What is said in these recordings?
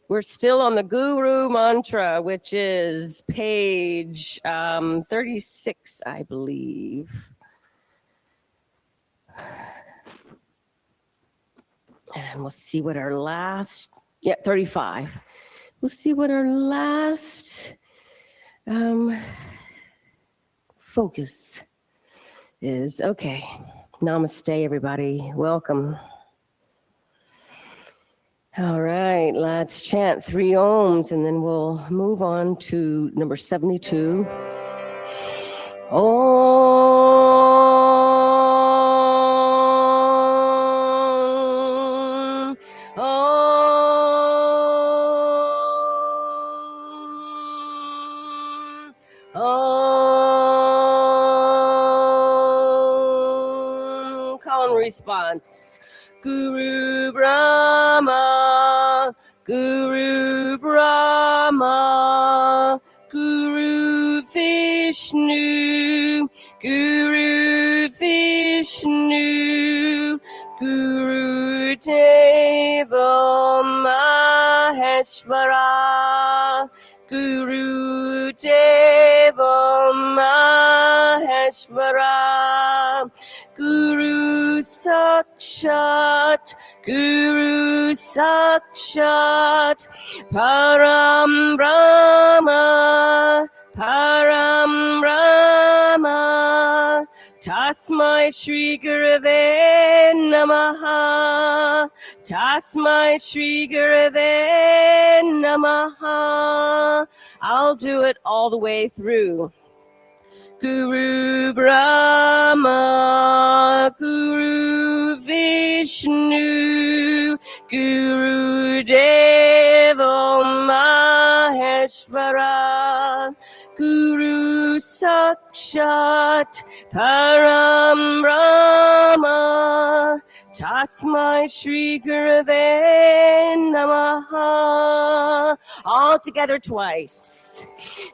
We're still on the Guru Mantra, which is page 36, I believe. And we'll see what our last, 35. We'll see what our last focus is. Okay. Namaste, everybody. Welcome. All right, let's chant 3 ohms and then we'll move on to number 72. Om. Om. Om. Call and response. Guru Brahma, Guru Brahma, Guru Vishnu, Guru Vishnu, Guru Deva Maheshwara, Guru Deva Maheshwara, Guru Sakshat, Guru Sakshat, Param Brahma, Param Brahma, Tasmai Shri Gurave Namaha, Tasmai Shri Gurave Namaha. I'll do it all the way through. Guru Brahma, Guru Vishnu, Guru Deva Maheshwara, Guru Sakshat, Param Brahma, Tasmai Shri Gurave Namaha. All together twice.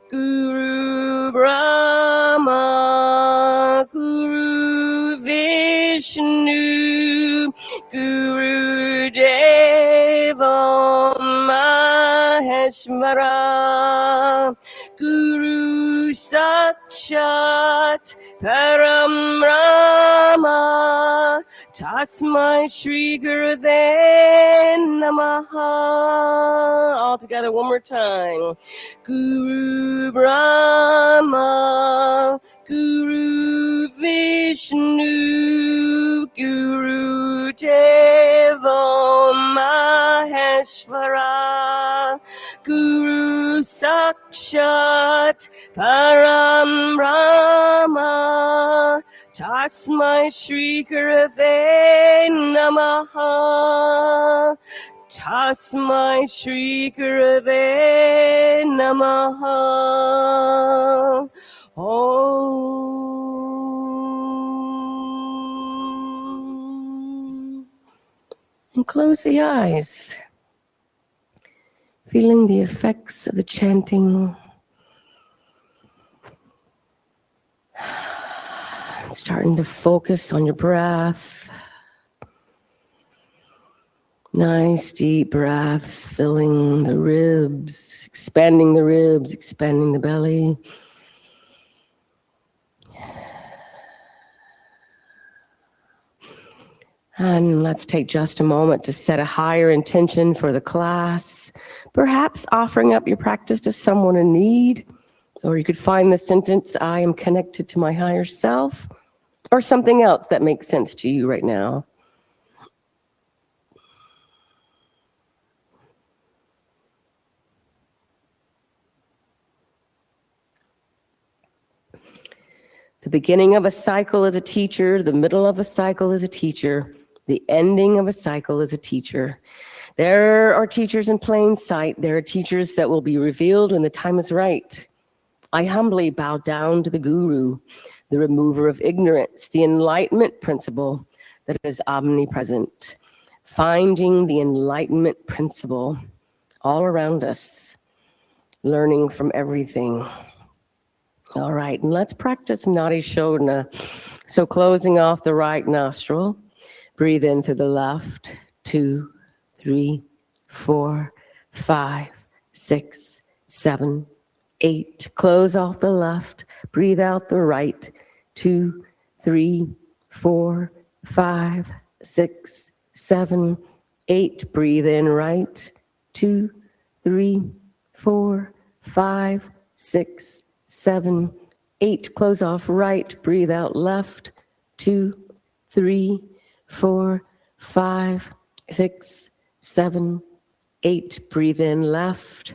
Guru Brahma, Guru Vishnu, Guru Deva Maheshwara, Guru Sakshat, Param Brahma, Tasmai Shri Gurave Namaha. All together one more time. Guru Brahma, Guru Vishnu, Guru Deva Maheshwara, Guru Sakshat, Param Brahma, Tasmai Shri Gurave Namaha. Tasmai Shri Gurave Namaha. Om. And close the eyes. Feeling the effects of the chanting. Starting to focus on your breath. Nice deep breaths, filling the ribs, expanding the belly. And let's take just a moment to set a higher intention for the class, perhaps offering up your practice to someone in need, or you could find the sentence, I am connected to my higher self, or something else that makes sense to you right now. The beginning of a cycle is a teacher, the middle of a cycle is a teacher, the ending of a cycle is a teacher. There are teachers in plain sight. There are teachers that will be revealed when the time is right. I humbly bow down to the Guru, the remover of ignorance, the enlightenment principle that is omnipresent. Finding the enlightenment principle all around us, learning from everything. All right, and let's practice Nadi Shodhana. So closing off the right nostril, breathe in through the left, 2, 3, 4, 5, 6, 7, 8. Close off the left. Breathe out the right. 2, 3, 4, 5, 6, 7, 8. Breathe in right. 2, 3, 4, 5, 6, 7, 8. Close off right. Breathe out left. 2, 3, 4, 5, 6, 7, 8. Breathe in left.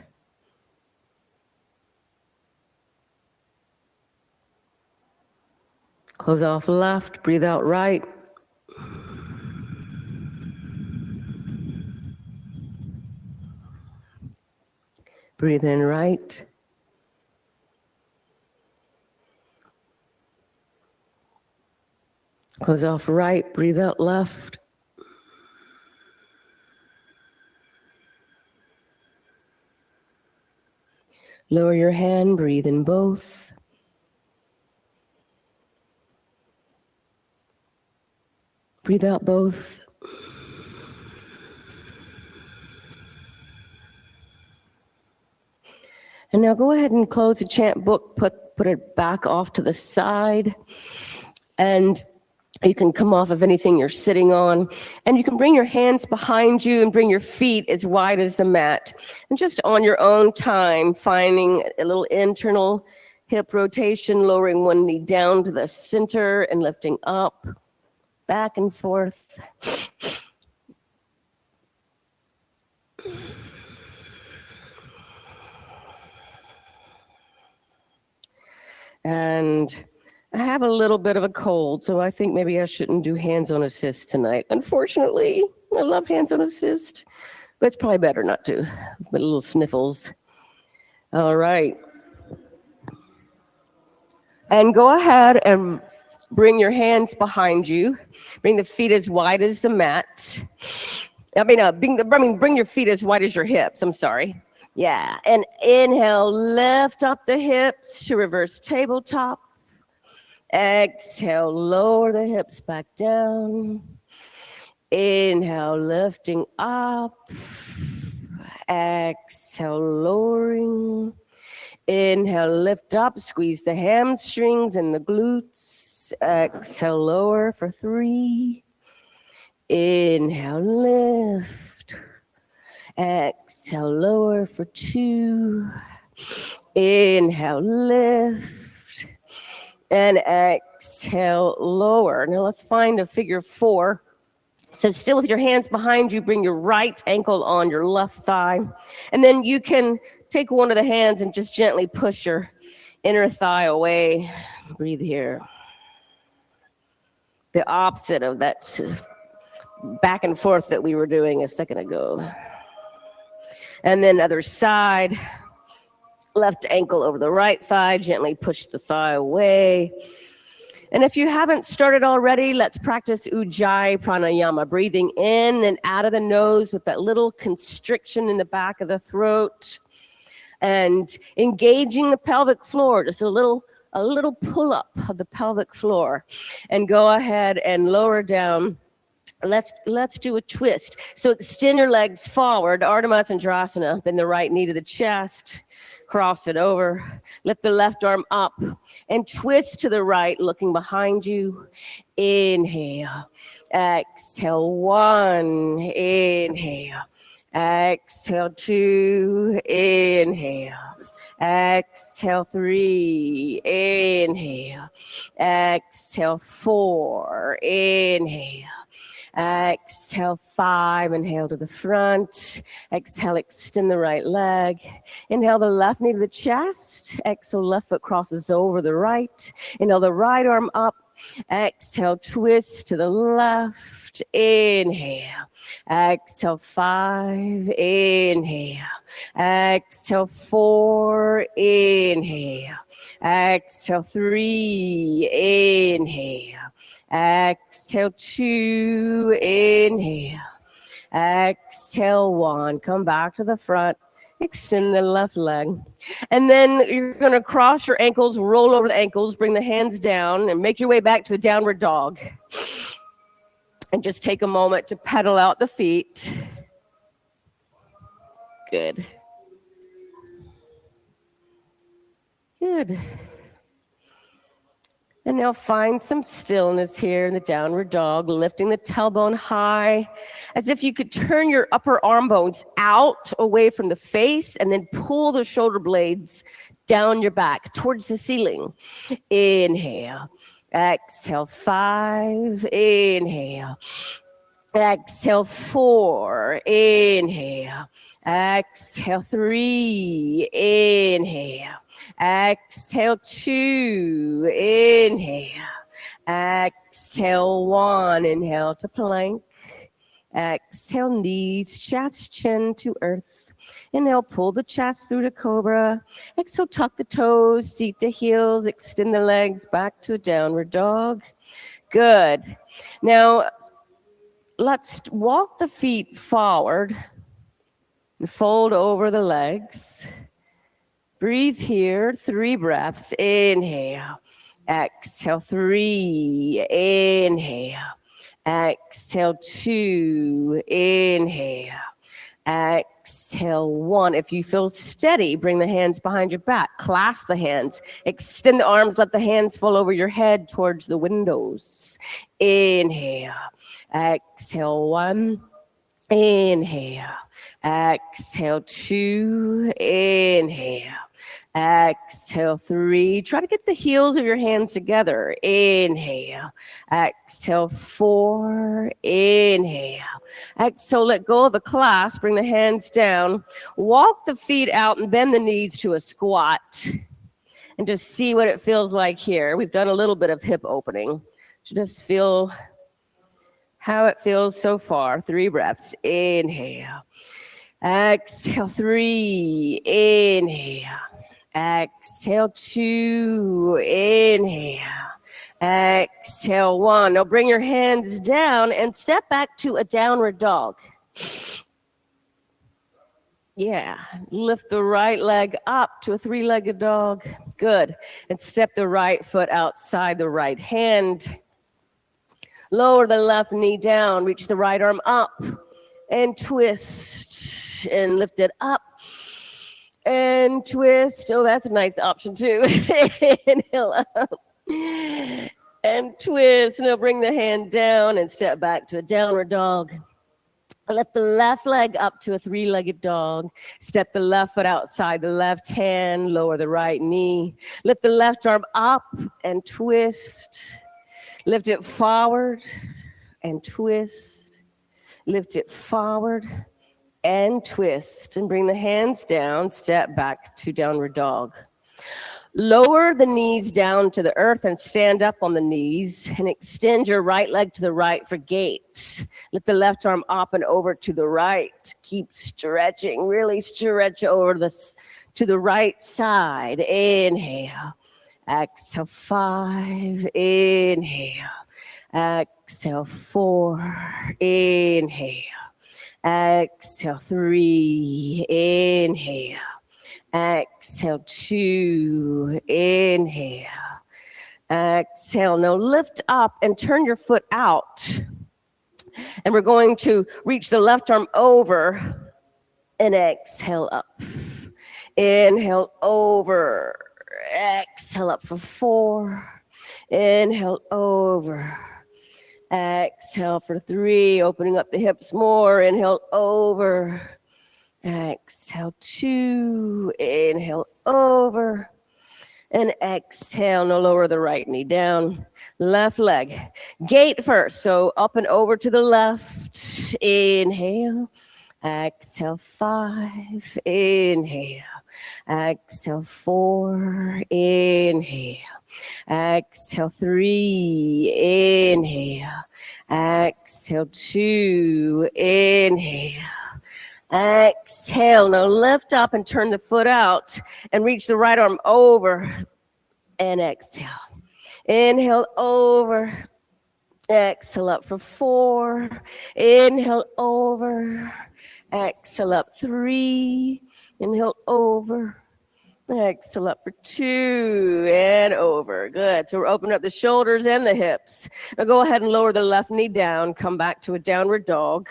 Close off left. Breathe out right. Breathe in right. Close off right. Breathe out left. Lower your hand. Breathe in both. Breathe out both. And now go ahead and close the chant book, put it back off to the side, and you can come off of anything you're sitting on, and you can bring your hands behind you and bring your feet as wide as the mat. And just on your own time, finding a little internal hip rotation, lowering one knee down to the center and lifting up, back and forth. And I have a little bit of a cold, so I think maybe I shouldn't do hands-on assist tonight. Unfortunately, I love hands-on assist, but it's probably better not to, with little sniffles. All right. And go ahead and bring your hands behind you. Bring the feet as wide as the mat. Bring your feet as wide as your hips, I'm sorry. Yeah, and inhale, lift up the hips to reverse tabletop. Exhale, lower the hips back down. Inhale, lifting up. Exhale, lowering. Inhale, lift up, squeeze the hamstrings and the glutes. Exhale, lower for 3. Inhale, lift. Exhale, lower for 2. Inhale, lift. And exhale, lower. Now let's find a figure 4. So still with your hands behind you, bring your right ankle on your left thigh. And then you can take one of the hands and just gently push your inner thigh away. Breathe here. The opposite of that back and forth that we were doing a second ago. And then other side. Left ankle over the right thigh, gently push the thigh away. And if you haven't started already, let's practice Ujjayi Pranayama, breathing in and out of the nose with that little constriction in the back of the throat and engaging the pelvic floor, just a little pull up of the pelvic floor. And go ahead and lower down. Let's do a twist. So extend your legs forward, Ardha Matsyendrasana, bend the right knee to the chest. Cross it over, lift the left arm up, and twist to the right, looking behind you. Inhale, exhale, 1, inhale, exhale, 2, inhale, exhale, 3, inhale, exhale, 4, inhale. Exhale, 5, inhale to the front. Exhale, extend the right leg. Inhale, the left knee to the chest. Exhale, left foot crosses over the right. Inhale, the right arm up. Exhale, twist to the left. Inhale. Exhale, 5. Inhale. Exhale, 4. Inhale. Exhale, 3. Inhale. Exhale, 2, inhale. Exhale, 1. Come back to the front. Extend the left leg. And then you're going to cross your ankles, roll over the ankles, bring the hands down, and make your way back to a downward dog. And just take a moment to pedal out the feet. Good. Good. And now find some stillness here in the downward dog, lifting the tailbone high, as if you could turn your upper arm bones out away from the face and then pull the shoulder blades down your back towards the ceiling. Inhale. Exhale, 5. Inhale. Exhale, 4. Inhale. Exhale, 3. Inhale. Exhale, 2. Inhale. Exhale, 1. Inhale to plank. Exhale, knees, chest, chin to earth. Inhale, pull the chest through to cobra. Exhale, tuck the toes, seat to heels, extend the legs back to a downward dog. Good. Now, let's walk the feet forward and fold over the legs. Breathe here, 3 breaths. Inhale. Exhale, 3. Inhale. Exhale, 2. Inhale. Exhale, 1. If you feel steady, bring the hands behind your back. Clasp the hands. Extend the arms. Let the hands fall over your head towards the windows. Inhale. Exhale, 1. Inhale. Exhale, 2. Inhale. Exhale, 3. Try to get the heels of your hands together. Inhale. Exhale, 4. Inhale. Exhale, let go of the clasp. Bring the hands down. Walk the feet out and bend the knees to a squat. And just see what it feels like here. We've done a little bit of hip opening. So just feel how it feels so far. 3 breaths. Inhale. Exhale, 3. Inhale. Exhale, 2. Inhale. Exhale, 1. Now bring your hands down and step back to a downward dog. Yeah. Lift the right leg up to a 3-legged dog. Good. And step the right foot outside the right hand. Lower the left knee down. Reach the right arm up and twist and lift it up. And twist. Oh, that's a nice option too. Inhale up. And twist. Now bring the hand down and step back to a downward dog. Lift the left leg up to a 3-legged dog. Step the left foot outside the left hand. Lower the right knee. Lift the left arm up and twist. Lift it forward and twist. Lift it forward and twist, and bring the hands down, step back to downward dog. Lower the knees down to the earth and stand up on the knees and extend your right leg to the right for gate. Lift the left arm up and over to the right. Keep stretching, really stretch over to the right side. Inhale. Exhale, 5. Inhale. Exhale, 4. Inhale. Exhale, 3. Inhale. Exhale, 2. Inhale. Exhale. Now lift up and turn your foot out. And we're going to reach the left arm over and exhale up. Inhale, over. Exhale up for 4. Inhale, over. Exhale for 3, opening up the hips more. Inhale, over. Exhale, 2. Inhale, over. And exhale, now lower the right knee down. Left leg. Gate first, so up and over to the left. Inhale. Exhale, 5. Inhale. Exhale, 4. Inhale. Exhale, 3. Inhale. Exhale, 2. Inhale. Exhale. Now lift up and turn the foot out and reach the right arm over and exhale. Inhale, over. Exhale up for 4. Inhale, over. Exhale up 3. Inhale, over. Exhale up for 2 and over. Good. So we're opening up the shoulders and the hips. Now go ahead and lower the left knee down. Come back to a downward dog.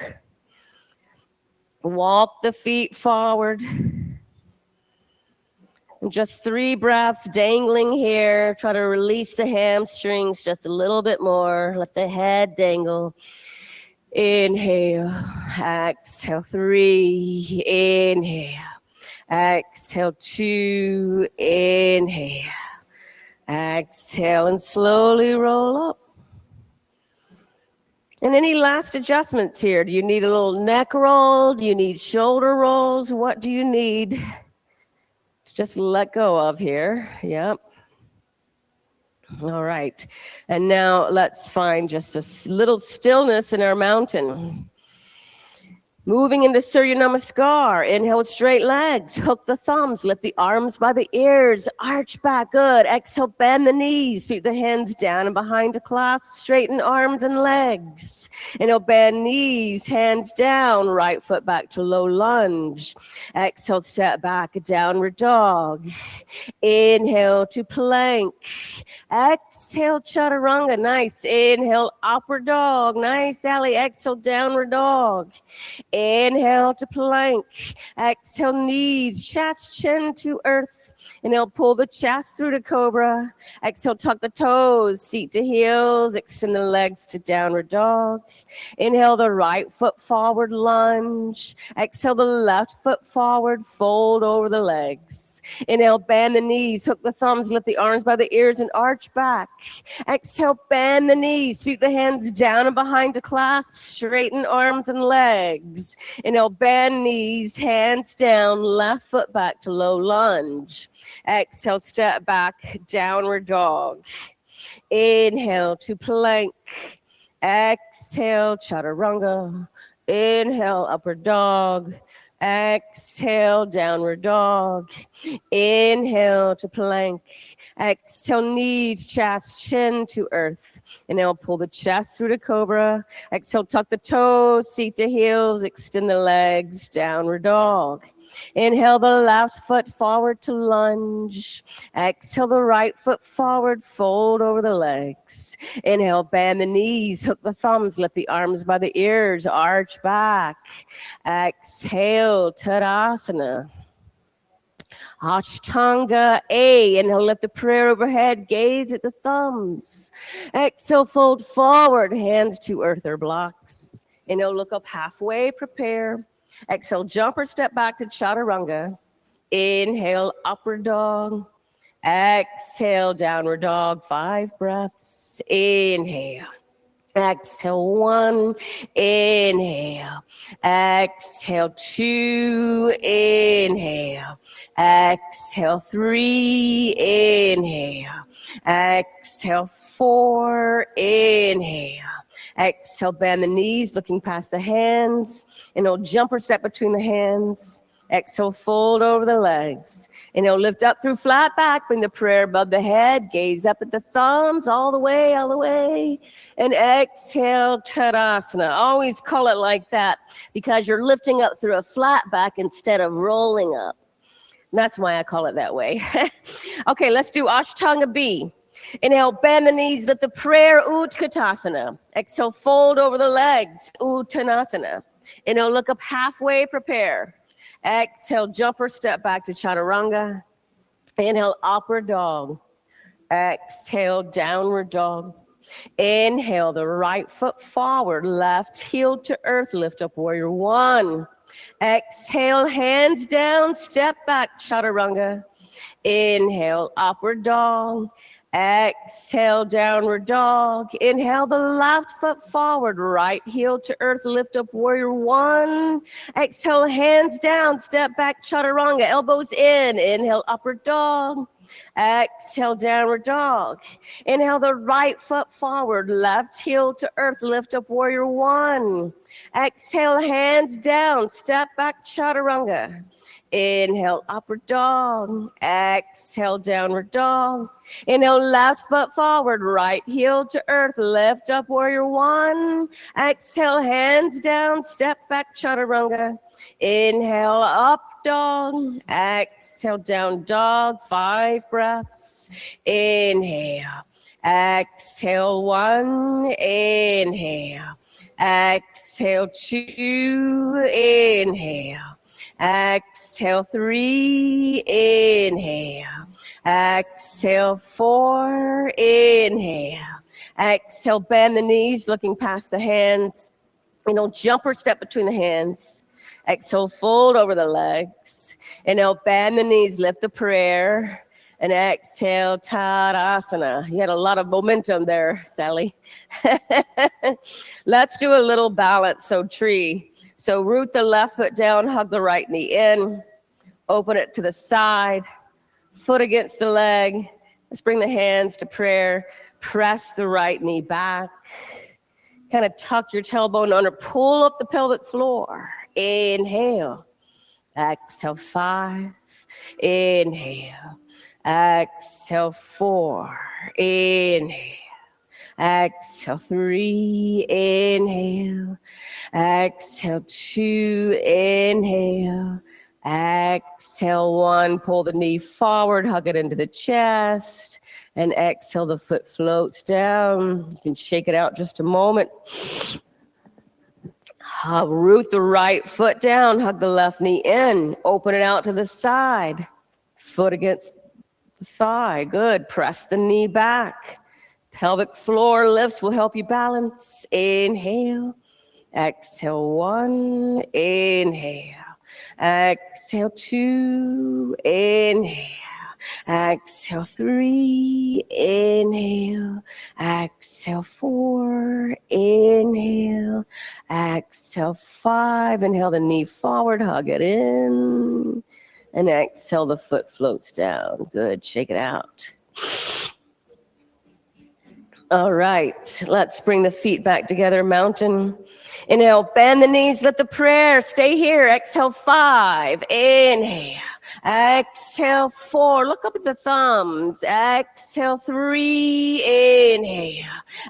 Walk the feet forward. And just 3 breaths dangling here. Try to release the hamstrings just a little bit more. Let the head dangle. Inhale, exhale, 3, inhale, exhale, 2, inhale, exhale, and slowly roll up. And any last adjustments here? Do you need a little neck roll? Do you need shoulder rolls? What do you need to just let go of here? Yep. All right. And now let's find just a little stillness in our mountain. Moving into Surya Namaskar. Inhale with straight legs. Hook the thumbs. Lift the arms by the ears. Arch back. Good. Exhale, bend the knees. Sweep the hands down and behind to clasp. Straighten arms and legs. Inhale, bend knees. Hands down. Right foot back to low lunge. Exhale, step back. Downward dog. Inhale to plank. Exhale, chaturanga. Nice. Inhale, upward dog. Nice, Allie. Exhale, downward dog. Inhale to plank. Exhale, knees, chest, chin to earth. Inhale, pull the chest through to cobra. Exhale, tuck the toes, seat to heels. Extend the legs to downward dog. Inhale, the right foot forward, lunge. Exhale, the left foot forward, fold over the legs. Inhale, bend the knees, hook the thumbs, lift the arms by the ears and arch back. Exhale, bend the knees, sweep the hands down and behind to clasp, straighten arms and legs. Inhale, bend knees, hands down, left foot back to low lunge. Exhale, step back, downward dog. Inhale to plank. Exhale, chaturanga. Inhale, upward dog. Exhale, downward dog. Inhale to plank. Exhale, knees, chest, chin to earth. Inhale, pull the chest through to cobra. Exhale, tuck the toes, seat to heels, extend the legs, downward dog. Inhale the left foot forward to lunge. Exhale the right foot forward, fold over the legs. Inhale, bend the knees, hook the thumbs, lift the arms by the ears, arch back. Exhale, Tadasana. Ashtanga A. Inhale, lift the prayer overhead, gaze at the thumbs. Exhale, fold forward, hands to earth or blocks. Inhale, look up halfway, prepare. Exhale, jump or step back to chaturanga. Inhale, upward dog. Exhale, downward dog. 5 breaths. Inhale. Exhale, 1. Inhale. Exhale, 2. Inhale. Exhale, 3. Inhale. Exhale, 4. Inhale. Exhale, bend the knees, looking past the hands. Inhale, jump or step between the hands. Exhale, fold over the legs. Inhale, lift up through flat back, bring the prayer above the head, gaze up at the thumbs, all the way, all the way. And exhale, Tadasana. Always call it like that because you're lifting up through a flat back instead of rolling up. And that's why I call it that way. Okay, let's do Ashtanga B. Inhale, bend the knees, lift the prayer, Utkatasana. Exhale, fold over the legs, Uttanasana. Inhale, look up halfway, prepare. Exhale, jump or step back to chaturanga. Inhale, upward dog. Exhale, downward dog. Inhale, the right foot forward, left heel to earth, lift up warrior 1. Exhale, hands down, step back, chaturanga. Inhale, upward dog. Exhale, downward dog. Inhale the left foot forward, right heel to earth, lift up warrior 1. Exhale, hands down, step back, chaturanga, elbows in. Inhale, upward dog. Exhale, downward dog. Inhale the right foot forward, left heel to earth, lift up warrior 1. Exhale, hands down, step back, chaturanga. Inhale, upward dog. Exhale, downward dog. Inhale, left foot forward, right heel to earth, lift up warrior 1. Exhale, hands down, step back, chaturanga. Inhale, up dog. Exhale, down dog. 5 breaths. Inhale. Exhale, 1. Inhale. Exhale 2, inhale. Exhale 3, inhale. Exhale 4, inhale. Exhale, bend the knees, looking past the hands. Jump or step between the hands. Exhale, fold over the legs. Inhale, bend the knees, lift the prayer. And exhale, Tadasana. You had a lot of momentum there, Sally. Let's do a little balance, so tree. So root the left foot down, hug the right knee in. Open it to the side, foot against the leg. Let's bring the hands to prayer. Press the right knee back. Kind of tuck your tailbone under, pull up the pelvic floor. Inhale. Exhale 5. Inhale. Exhale 4. Inhale. Exhale 3. Inhale. Exhale 2. Inhale. Exhale 1. Pull the knee forward, hug it into the chest. And exhale, the foot floats down. You can shake it out just a moment. Root the right foot down, hug the left knee in. Open it out to the side. Foot against the thigh. Good. Press the knee back. Pelvic floor lifts will help you balance. Inhale. Exhale 1. Inhale. Exhale 2. Inhale. Exhale 3. Inhale. Exhale 4. Inhale. Exhale 5. Inhale the knee forward, hug it in. And exhale, the foot floats down. Good. Shake it out. All right. Let's bring the feet back together. Mountain. Inhale, bend the knees, let the prayer stay here. Exhale 5. Inhale. Exhale 4. Look up at the thumbs. Exhale 3. Inhale.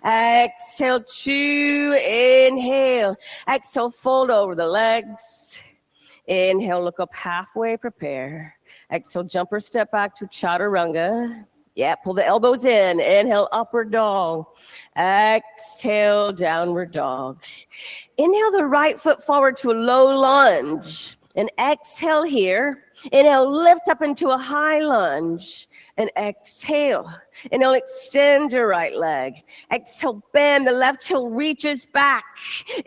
Exhale 2. Inhale. Exhale, fold over the legs. Inhale, look up halfway, prepare. Exhale, jump or step back to chaturanga. Yeah, pull the elbows in. Inhale, upward dog. Exhale, downward dog. Inhale the right foot forward to a low lunge. And exhale here. Inhale, lift up into a high lunge. And exhale. Inhale, extend your right leg. Exhale, bend. The left heel reaches back.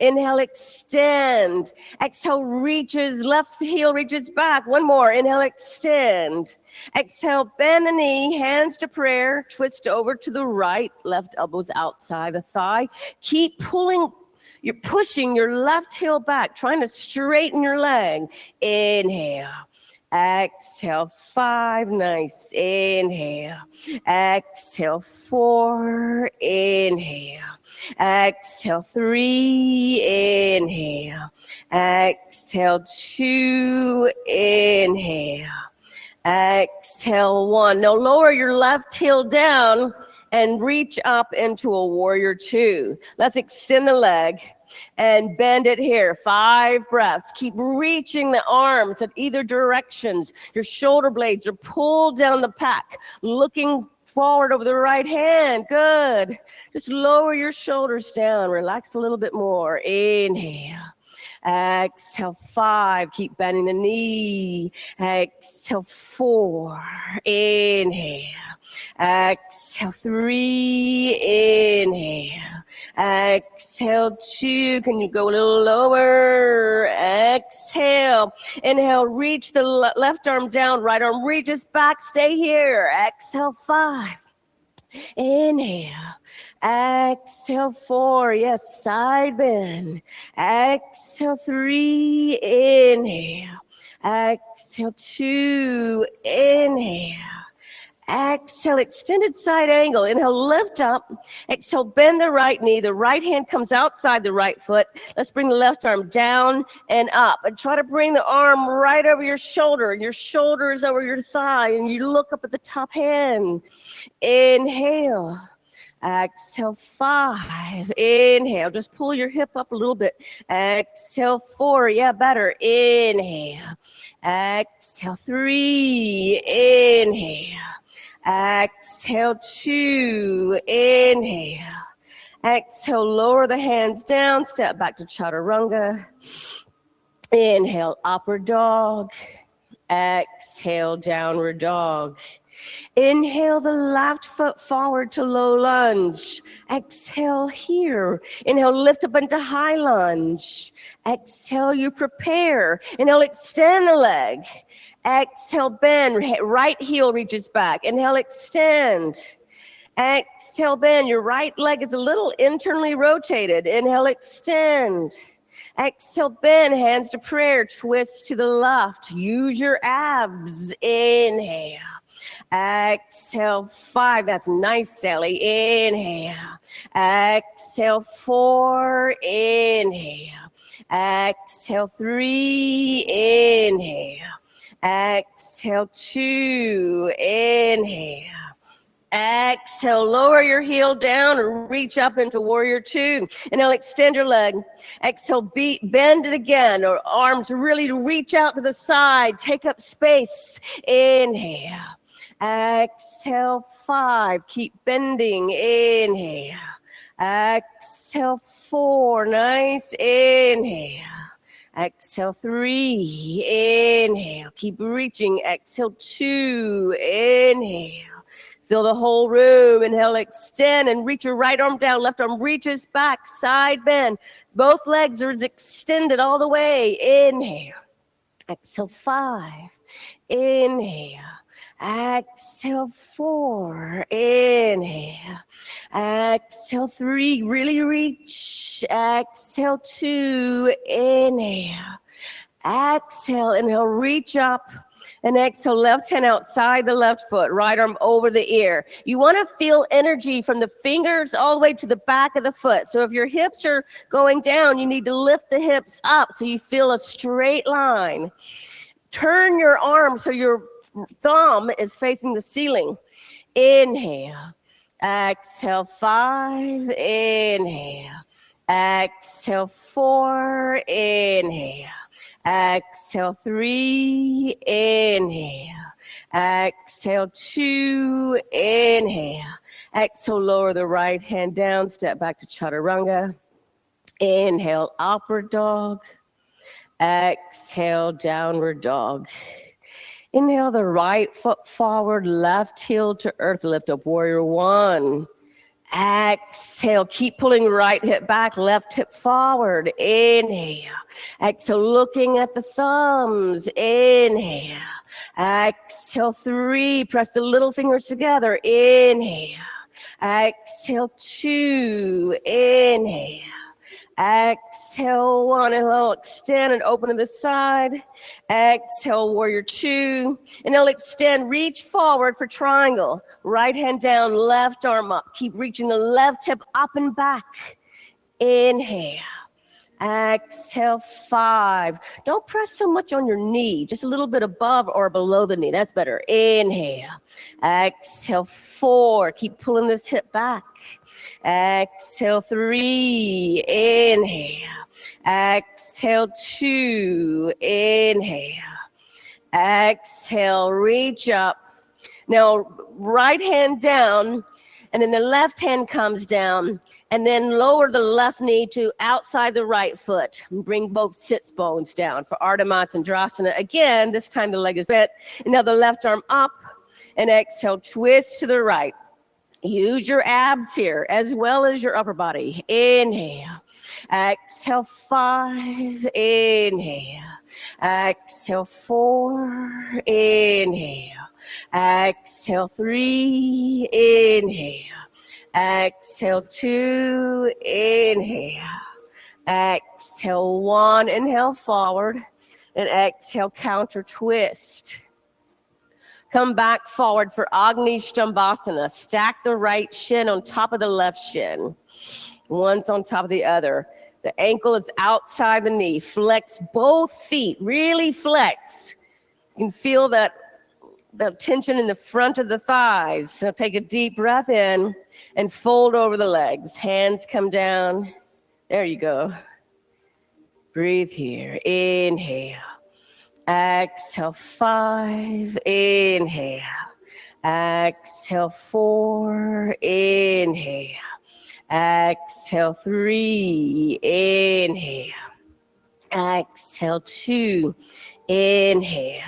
Inhale, extend. Exhale, reaches. Left heel reaches back. One more. Inhale, extend. Exhale, bend the knee. Hands to prayer. Twist over to the right. Left elbows outside the thigh. Keep pulling. You're pushing your left heel back, trying to straighten your leg. Inhale. Exhale 5. Nice. Inhale. Exhale 4. Inhale. Exhale 3. Inhale. Exhale 2. Inhale. Exhale 1. Now lower your left heel down and reach up into a warrior 2. Let's extend the leg and bend it here. 5 breaths. Keep reaching the arms at either directions. Your shoulder blades are pulled down the back, looking forward over the right hand. Good. Just lower your shoulders down. Relax a little bit more. Inhale. Exhale 5. Keep bending the knee. Exhale 4. Inhale. Exhale 3. Inhale. Exhale 2. Can you go a little lower? Exhale. Inhale. Reach the left arm down. Right arm reaches back. Stay here. Exhale 5. Inhale. Exhale 4. Yes, side bend. Exhale 3. Inhale. Exhale 2. Inhale. Exhale, extended side angle. Inhale, lift up. Exhale, bend the right knee. The right hand comes outside the right foot. Let's bring the left arm down and up. And try to bring the arm right over your shoulder. And your shoulder is over your thigh. And you look up at the top hand. Inhale. Exhale 5. Inhale. Just pull your hip up a little bit. Exhale 4. Yeah, better. Inhale. Exhale 3. Inhale. Exhale 2. Inhale. Exhale, lower the hands down, step back to chaturanga. Inhale, upward dog. Exhale, downward dog. Inhale the left foot forward to low lunge. Exhale here. Inhale, lift up into high lunge. Exhale, you prepare. Inhale, extend the leg. Exhale, bend. Right heel reaches back. Inhale, extend. Exhale, bend. Your right leg is a little internally rotated. Inhale, extend. Exhale, bend, hands to prayer, twist to the left. Use your abs. Inhale. Exhale, 5. That's nice, Sally. Inhale. Exhale, 4. Inhale. Exhale, 3. Inhale. Exhale, 2. Inhale. Exhale, lower your heel down and reach up into warrior 2. Inhale, extend your leg. Exhale, bend it again, or arms really reach out to the side. Take up space. Inhale. Exhale, 5. Keep bending. Inhale. Exhale, 4. Nice. Inhale. Exhale, 3. Inhale. Keep reaching. Exhale, 2. Inhale. Fill the whole room. Inhale, extend and reach your right arm down. Left arm reaches back, side bend. Both legs are extended all the way. Inhale. Exhale, 5. Inhale. Exhale, 4. Inhale. Exhale, 3. Really reach. Exhale, 2. Inhale. Exhale. Inhale, reach up. And exhale, left hand outside the left foot, right arm over the ear. You want to feel energy from the fingers all the way to the back of the foot. So if your hips are going down, you need to lift the hips up so you feel a straight line. Turn your arm so your thumb is facing the ceiling. Inhale. Exhale, 5. Inhale. Exhale, 4. Inhale. Exhale, 3. Inhale. Exhale, 2. Inhale. Exhale, lower the right hand down. Step back to chaturanga. Inhale, upward dog. Exhale, downward dog. Inhale the right foot forward, left heel to earth. Lift up, warrior 1. Exhale, keep pulling right hip back, left hip forward. Inhale. Exhale, looking at the thumbs. Inhale. Exhale, 3. Press the little fingers together. Inhale. Exhale, 2. Inhale. Exhale, 1. Inhale, extend and open to the side. Exhale, warrior 2. Inhale, extend, reach forward for triangle. Right hand down, left arm up. Keep reaching the left hip up and back. Inhale. Exhale, 5. Don't press so much on your knee, just a little bit above or below the knee. That's better. Inhale. Exhale, 4. Keep pulling this hip back. Exhale, 3. Inhale. Exhale, 2. Inhale. Exhale, reach up. Now, right hand down, and then the left hand comes down. And then lower the left knee to outside the right foot. Bring both sits bones down for Ardha Matsyendrasana. Again, this time the leg is bent. And now the left arm up. And exhale, twist to the right. Use your abs here as well as your upper body. Inhale. Exhale, 5. Inhale. Exhale, 4. Inhale. Exhale, 3. Inhale. Exhale, 2. Inhale. Exhale, 1. Inhale forward. And exhale, counter twist. Come back forward for Agni Stambhasana. Stack the right shin on top of the left shin. One's on top of the other. The ankle is outside the knee. Flex both feet. Really flex. You can feel that the tension in the front of the thighs. So take a deep breath in and fold over the legs. Hands come down. There you go. Breathe here. Inhale. Exhale, 5. Inhale. Exhale, 4. Inhale. Exhale, 3. Inhale. Exhale, 2. Inhale.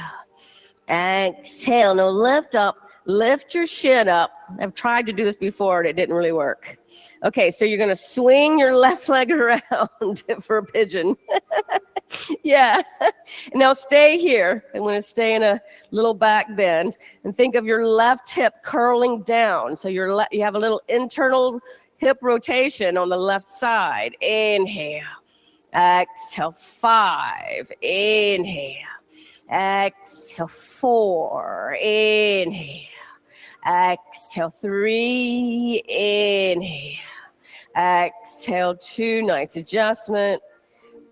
Exhale. Now lift up. Lift your shin up. I've tried to do this before and it didn't really work. Okay, so you're going to swing your left leg around for a pigeon. Yeah. Now stay here. I'm going to stay in a little back bend and think of your left hip curling down. So you have a little internal hip rotation on the left side. Inhale. Exhale, 5. Inhale. Exhale, 4. Inhale. Exhale, 3. Inhale. Exhale, 2. Nice adjustment.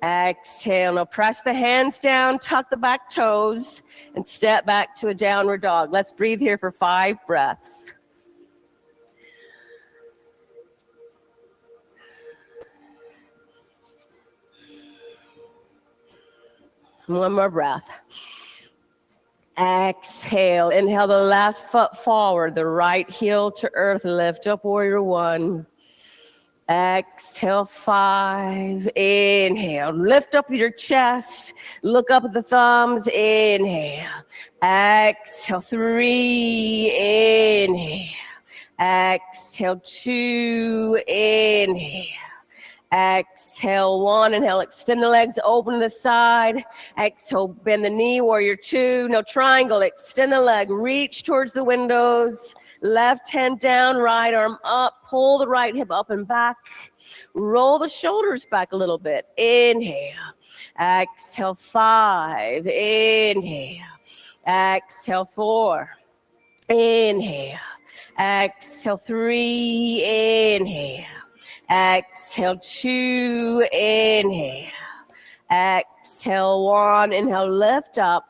Exhale. Now press the hands down, tuck the back toes, and step back to a downward dog. Let's breathe here for 5 breaths. One more breath. Exhale. Inhale the left foot forward, the right heel to earth. Lift up, warrior 1. Exhale, 5. Inhale. Lift up your chest. Look up at the thumbs. Inhale. Exhale, 3. Inhale. Exhale, 2. Inhale. Exhale, 1. Inhale, extend the legs, open to the side. Exhale, bend the knee, warrior 2. No triangle, extend the leg, reach towards the windows. Left hand down, right arm up. Pull the right hip up and back. Roll the shoulders back a little bit. Inhale. Exhale, 5. Inhale. Exhale, 4. Inhale. Exhale, 3. Inhale. Exhale, 2. Inhale. Exhale, 1. Inhale, lift up.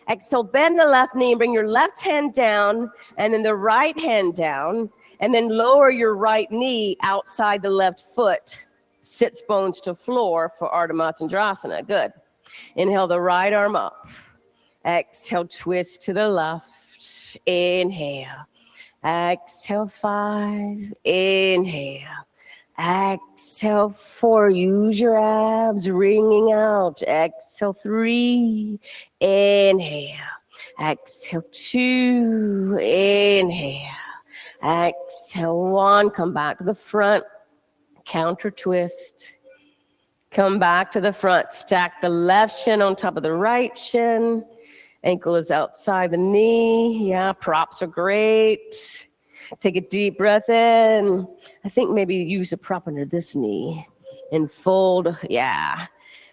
Exhale, bend the left knee and bring your left hand down and then the right hand down and then lower your right knee outside the left foot. Sits bones to floor for Ardha Matsyendrasana. Good. Inhale the right arm up. Exhale, twist to the left. Inhale. Exhale, 5. Inhale. Exhale, 4. Use your abs, wringing out. Exhale, 3. Inhale. Exhale, 2. Inhale. Exhale, 1. Come back to the front. Counter twist. Come back to the front. Stack the left shin on top of the right shin. Ankle is outside the knee. Yeah, props are great. Take a deep breath in. I think maybe use a prop under this knee and fold. Yeah.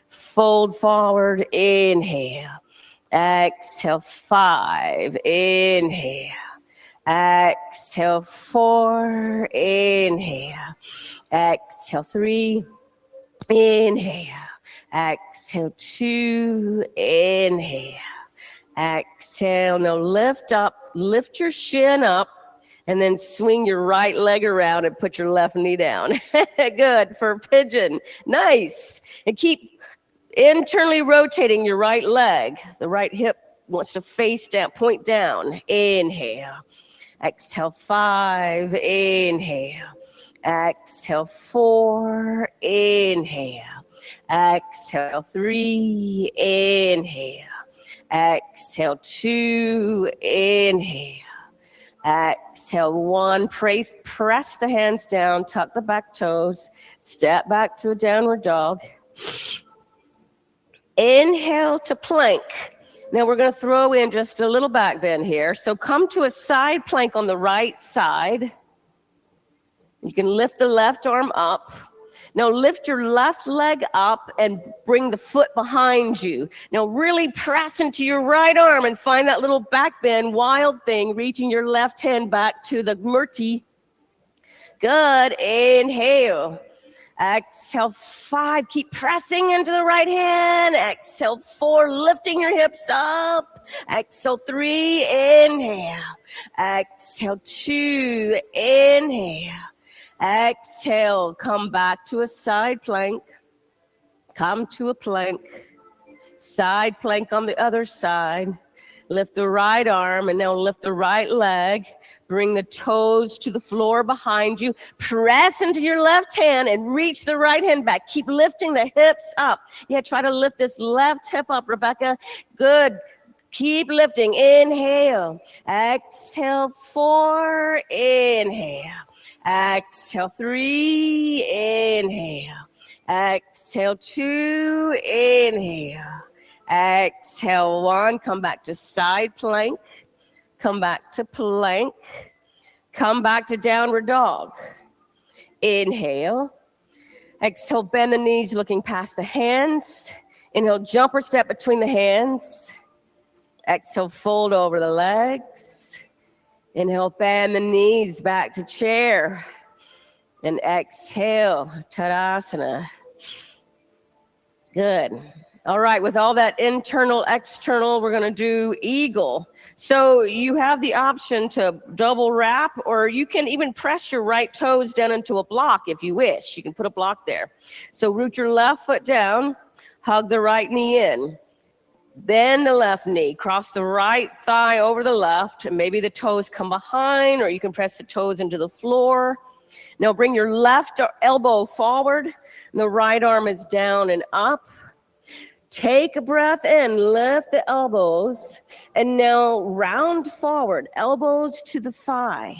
Fold forward. Inhale. Exhale, 5. Inhale. Exhale, 4. Inhale. Exhale, 3. Inhale. Exhale, 2. Inhale. Exhale. Now lift up. Lift your shin up. And then swing your right leg around and put your left knee down. Good. For pigeon. Nice. And keep internally rotating your right leg. The right hip wants to face down, point down. Inhale. Exhale, 5. Inhale. Exhale, 4. Inhale. Exhale, 3. Inhale. Exhale, 2. Inhale. Exhale, 1. Press the hands down, tuck the back toes, step back to a downward dog. Inhale to plank. Now we're going to throw in just a little back bend here. So come to a side plank on the right side. You can lift the left arm up. Now lift your left leg up and bring the foot behind you. Now really press into your right arm and find that little back bend, wild thing, reaching your left hand back to the murti. Good. Inhale. Exhale, 5. Keep pressing into the right hand. Exhale, 4. Lifting your hips up. Exhale, 3. Inhale. Exhale, 2. Inhale. Exhale, come back to a side plank. Come to a plank. Side plank on the other side. Lift the right arm and now lift the right leg. Bring the toes to the floor behind you. Press into your left hand and reach the right hand back. Keep lifting the hips up. Yeah, try to lift this left hip up, Rebecca. Good. Keep lifting. Inhale. Exhale. 4. Inhale. Exhale. 3. Inhale. Exhale. 2. Inhale. Exhale. 1. Come back to side plank. Come back to plank. Come back to downward dog. Inhale. Exhale, bend the knees, looking past the hands. Inhale, jump or step between the hands. Exhale, fold over the legs. Inhale, bend the knees back to chair. And exhale, Tadasana. Good. All right, with all that internal, external, we're going to do eagle. So you have the option to double wrap, or you can even press your right toes down into a block if you wish. You can put a block there. So root your left foot down, hug the right knee in. Bend the left knee, cross the right thigh over the left, and maybe the toes come behind, or you can press the toes into the floor. Now bring your left elbow forward, and the right arm is down and up. Take a breath in, lift the elbows, and now round forward, elbows to the thigh.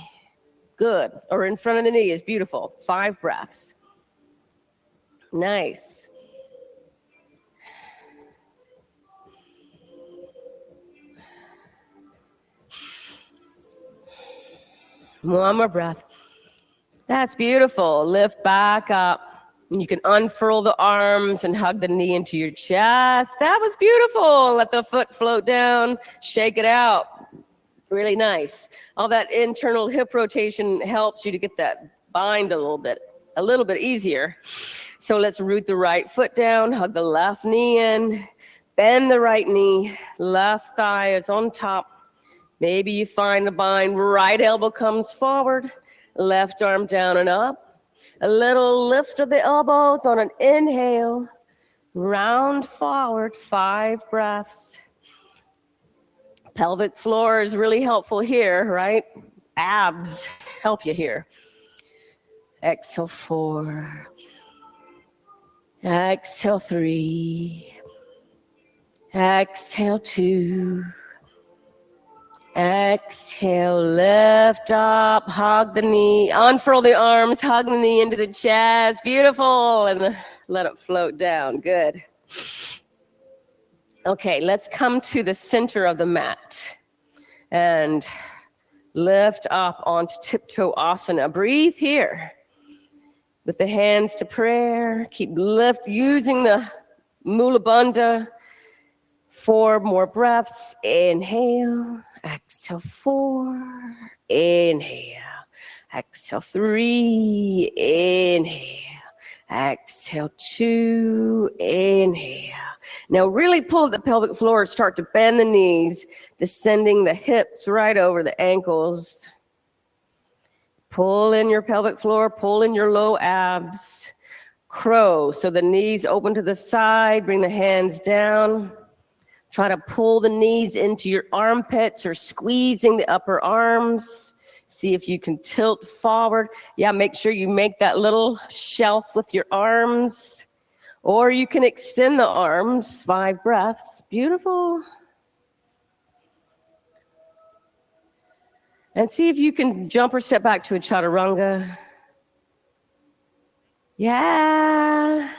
Good, or in front of the knee is beautiful. 5 breaths. Nice. One more breath. That's beautiful. Lift back up. You can unfurl the arms and hug the knee into your chest. That was beautiful. Let the foot float down. Shake it out. Really nice. All that internal hip rotation helps you to get that bind a little bit easier. So let's root the right foot down. Hug the left knee in. Bend the right knee. Left thigh is on top. Maybe you find the bind. Right elbow comes forward. Left arm down and up. A little lift of the elbows on an inhale. Round forward, 5 breaths. Pelvic floor is really helpful here, right? Abs help you here. Exhale, 4. Exhale, 3. Exhale, 2. Exhale, lift up, hug the knee, unfurl the arms, hug the knee into the chest. Beautiful. And let it float down. Good. Okay, let's come to the center of the mat and lift up onto tiptoe asana. Breathe here with the hands to prayer. Keep using the Mula Bandha. 4 more breaths. Inhale. Exhale, 4. Inhale. Exhale, 3. Inhale. Exhale, 2. Inhale. Now really pull the pelvic floor. Start to bend the knees, descending the hips right over the ankles. Pull in your pelvic floor. Pull in your low abs. Crow. So the knees open to the side. Bring the hands down. Try to pull the knees into your armpits or squeezing the upper arms. See if you can tilt forward. Yeah, make sure you make that little shelf with your arms. Or you can extend the arms, 5 breaths. Beautiful. And see if you can jump or step back to a chaturanga. Yeah.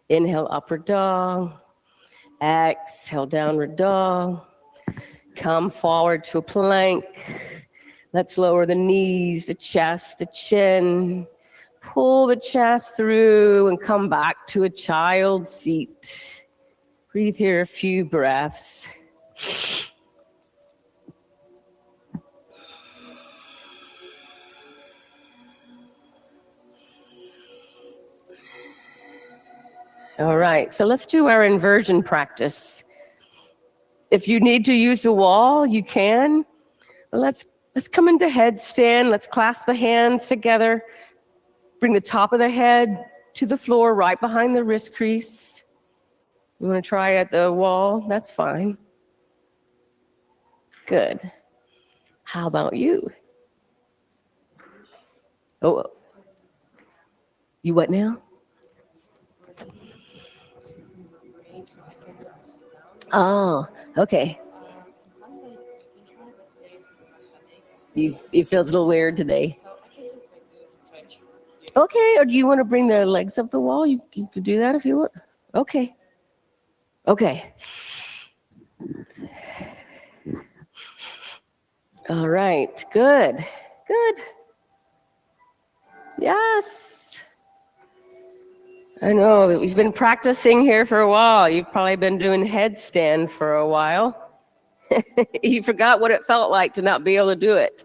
Inhale, upward dog. Exhale, downward dog. Come forward to a plank. Let's lower the knees, the chest, the chin. Pull the chest through and come back to a child seat. Breathe here a few breaths. All right, so let's do our inversion practice. If you need to use the wall, you can. But let's come into headstand. Let's clasp the hands together. Bring the top of the head to the floor, right behind the wrist crease. You want to try at the wall? That's fine. Good. How about you? Oh, you what now? Oh, okay. You feels a little weird today. Okay, or do you want to bring the legs up the wall? You could do that if you want. Okay. Okay. All right. Good. Good. Yes. I know. We've been practicing here for a while. You've probably been doing headstand for a while. You forgot what it felt like to not be able to do it.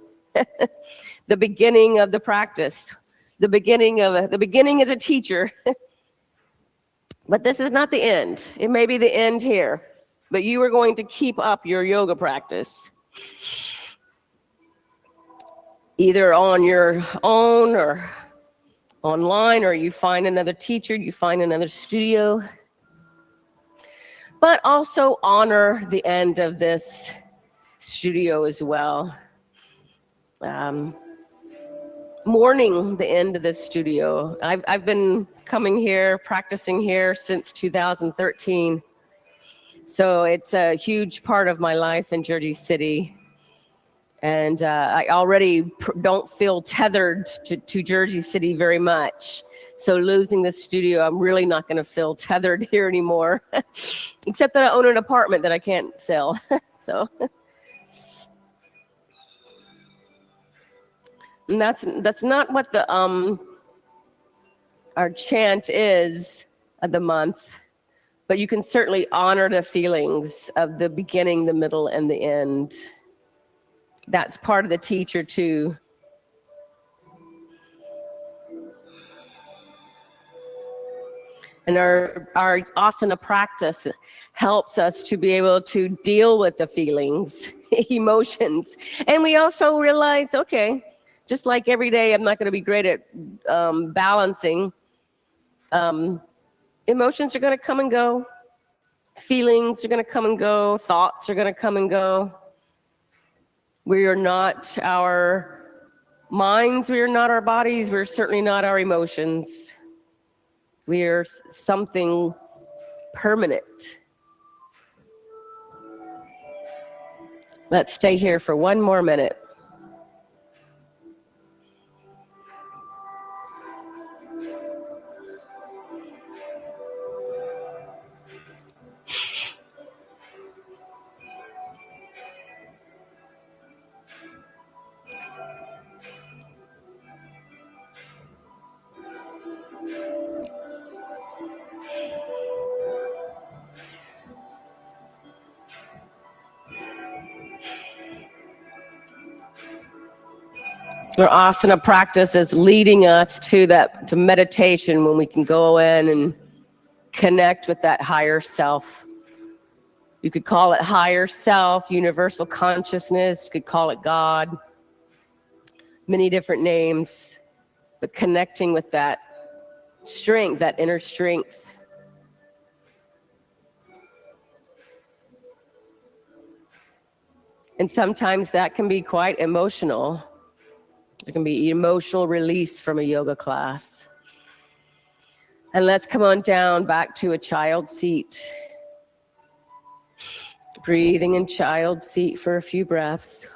The beginning of the practice. The beginning is a teacher. But this is not the end. It may be the end here, but you are going to keep up your yoga practice. Either on your own or online, or you find another teacher, you find another studio. But also honor the end of this studio as well. Mourning the end of this studio. I've been coming here, practicing here since 2013. So it's a huge part of my life in Jersey City. And I already don't feel tethered to Jersey City very much. So losing this studio, I'm really not going to feel tethered here anymore, except that I own an apartment that I can't sell. So. And that's not what the our chant is of the month, but you can certainly honor the feelings of the beginning, the middle, and the end. That's part of the teacher too. And our asana practice helps us to be able to deal with the feelings, emotions. And we also realize, okay, just like every day, I'm not going to be great at balancing. Emotions are going to come and go. Feelings are going to come and go. Thoughts are going to come and go. We are not our minds. We are not our bodies. We're certainly not our emotions. We are something permanent. Let's stay here for one more minute. Our asana practice is leading us to meditation, when we can go in and connect with that higher self. You could call it higher self, universal consciousness, you could call it God, many different names, but connecting with that strength, that inner strength. And sometimes that can be quite emotional. It can be emotional release from a yoga class. And let's come on down back to a child seat. Breathing in child seat for a few breaths.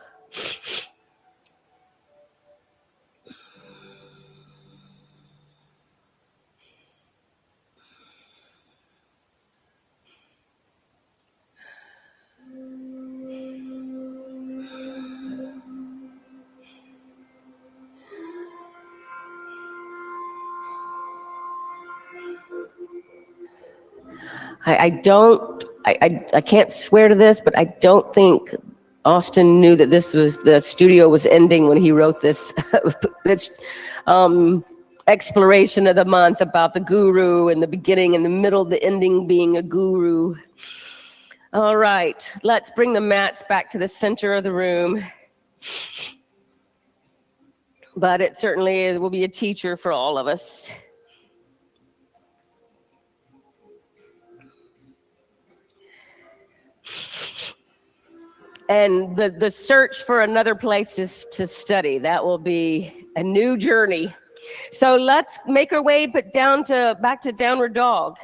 I can't swear to this, but I don't think Austin knew that the studio was ending when he wrote this exploration of the month about the guru and the beginning and the middle, the ending being a guru. All right, let's bring the mats back to the center of the room. But it certainly will be a teacher for all of us. and the search for another place to study. That will be a new journey. So let's make our way back to downward dog.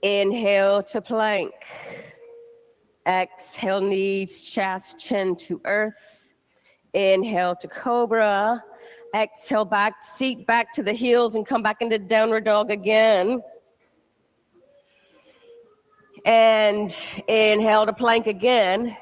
Inhale to plank. Exhale, knees, chest, chin to earth. Inhale to cobra. Exhale, seat back to the heels and come back into downward dog again. And inhale to plank again.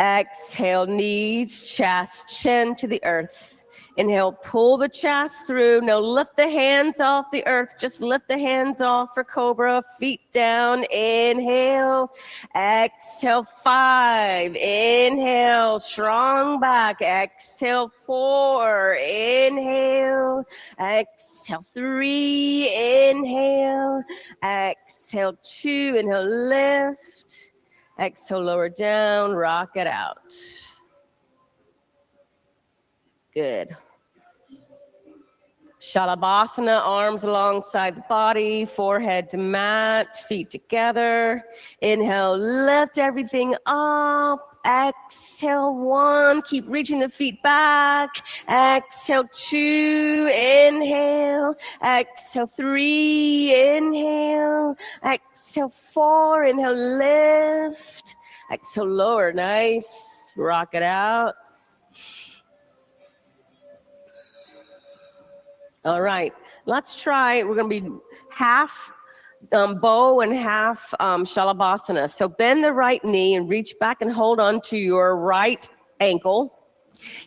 Exhale, knees, chest, chin to the earth. Inhale, pull the chest through. Now lift the hands off the earth. Just lift the hands off for cobra. Feet down. Inhale. Exhale, 5. Inhale, strong back. Exhale, 4. Inhale. Exhale, 3. Inhale. Exhale, 2. Inhale, lift. Exhale, lower down. Rock it out. Good. Shalabhasana, arms alongside the body, forehead to mat, feet together. Inhale, lift everything up. Exhale, 1. Keep reaching the feet back. Exhale, 2. Inhale. Exhale, 3. Inhale. Exhale, 4. Inhale, lift. Exhale, lower. Nice. Rock it out. All right, let's try. We're going to be half bow and half shalabhasana. So bend the right knee and reach back and hold on to your right ankle.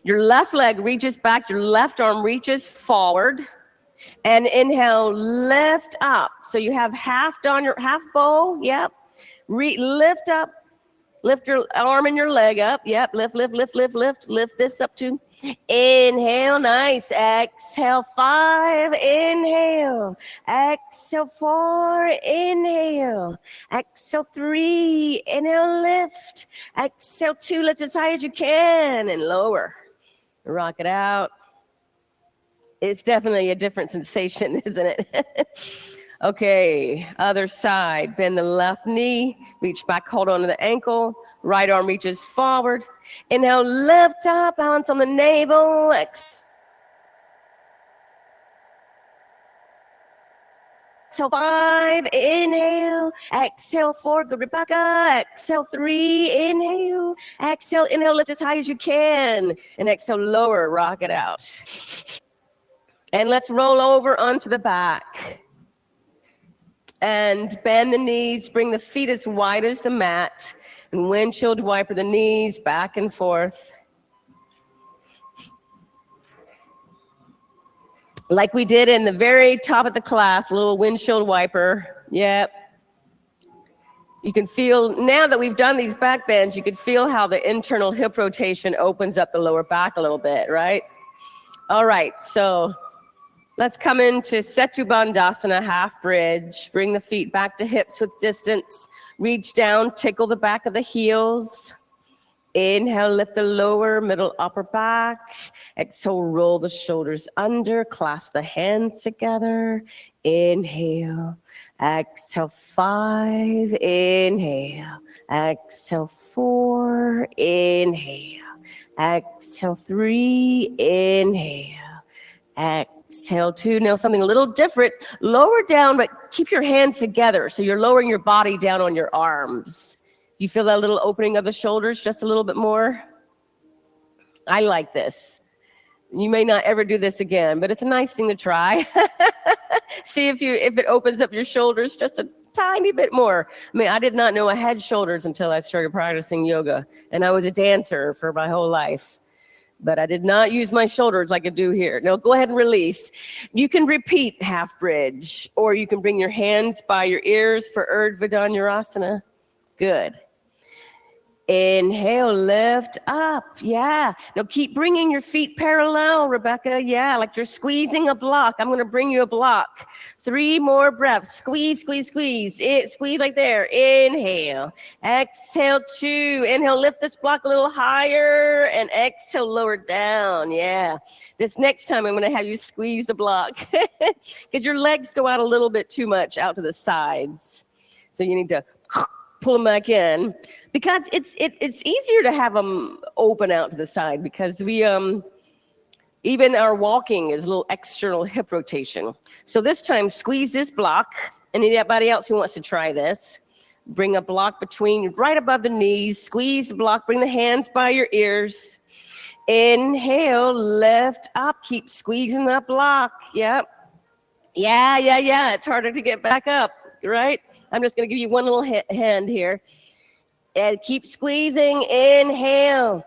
Your left leg reaches back. Your left arm reaches forward. And inhale, lift up. So you have half bow. Yep. Lift up. Lift your arm and your leg up. Yep. Lift. Lift this up too. Inhale, nice. Exhale, 5. Inhale. Exhale, 4. Inhale. Exhale, 3. Inhale, lift. Exhale, 2. Lift as high as you can and lower. Rock it out. It's definitely a different sensation, isn't it? Okay, other side. Bend the left knee. Reach back, hold on to the ankle. Right arm reaches forward. Inhale, lift up, balance on the navel. Exhale, 5. Inhale. Exhale, 4. Good, Rebecca. Exhale, 3. Inhale. Exhale, inhale, lift as high as you can. And exhale, lower, rock it out. And let's roll over onto the back. And bend the knees, bring the feet as wide as the mat. And windshield wiper the knees back and forth. Like we did in the very top of the class, a little windshield wiper. Yep. You can feel, now that we've done these back bends, you can feel how the internal hip rotation opens up the lower back a little bit, right? All right, so let's come into Setu Bandhasana, half bridge. Bring the feet back to hips with distance. Reach down, tickle the back of the heels. Inhale, lift the lower, middle, upper back. Exhale, roll the shoulders under, clasp the hands together. Inhale, exhale, 5. Inhale, exhale, 4. Inhale, exhale, 3. Inhale, exhale, 2. Now something a little different. Lower down, but keep your hands together. So you're lowering your body down on your arms. You feel that little opening of the shoulders just a little bit more? I like this. You may not ever do this again, but it's a nice thing to try. See if it opens up your shoulders just a tiny bit more. I mean, I did not know I had shoulders until I started practicing yoga, and I was a dancer for my whole life. But I did not use my shoulders like I do here. Now go ahead and release. You can repeat half bridge, or you can bring your hands by your ears for Urdhva Dhanurasana. Good. Inhale, lift up. Yeah. Now keep bringing your feet parallel, Rebecca. Yeah, like you're squeezing a block. I'm going to bring you a block. 3 more breaths. Squeeze, squeeze, squeeze. Squeeze like there. Inhale. Exhale, 2. Inhale, lift this block a little higher. And exhale, lower down. Yeah. This next time, I'm going to have you squeeze the block. Because your legs go out a little bit too much out to the sides. So you need to pull them back in. Because it's easier to have them open out to the side because we even our walking is a little external hip rotation. So this time, squeeze this block. And anybody else who wants to try this, bring a block between right above the knees. Squeeze the block. Bring the hands by your ears. Inhale, lift up. Keep squeezing that block. Yep. Yeah. It's harder to get back up, right? I'm just going to give you one little hand here. And keep squeezing. Inhale.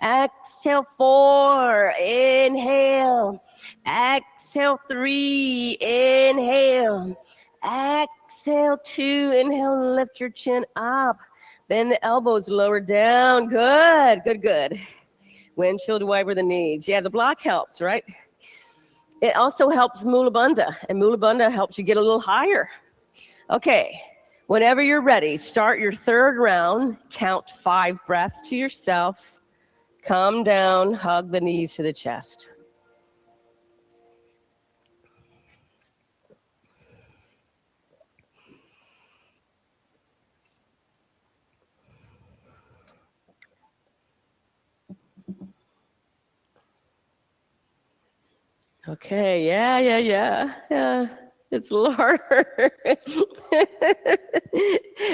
Exhale, 4. Inhale. Exhale, 3. Inhale. Exhale, 2. Inhale, lift your chin up. Bend the elbows lower down. Good. Windshield wiper the knees. Yeah, the block helps, right? It also helps Mula Bandha. And Mula Bandha helps you get a little higher. Okay. Whenever you're ready, start your 3rd round. Count 5 breaths to yourself. Come down, hug the knees to the chest. Okay, yeah. It's a little harder.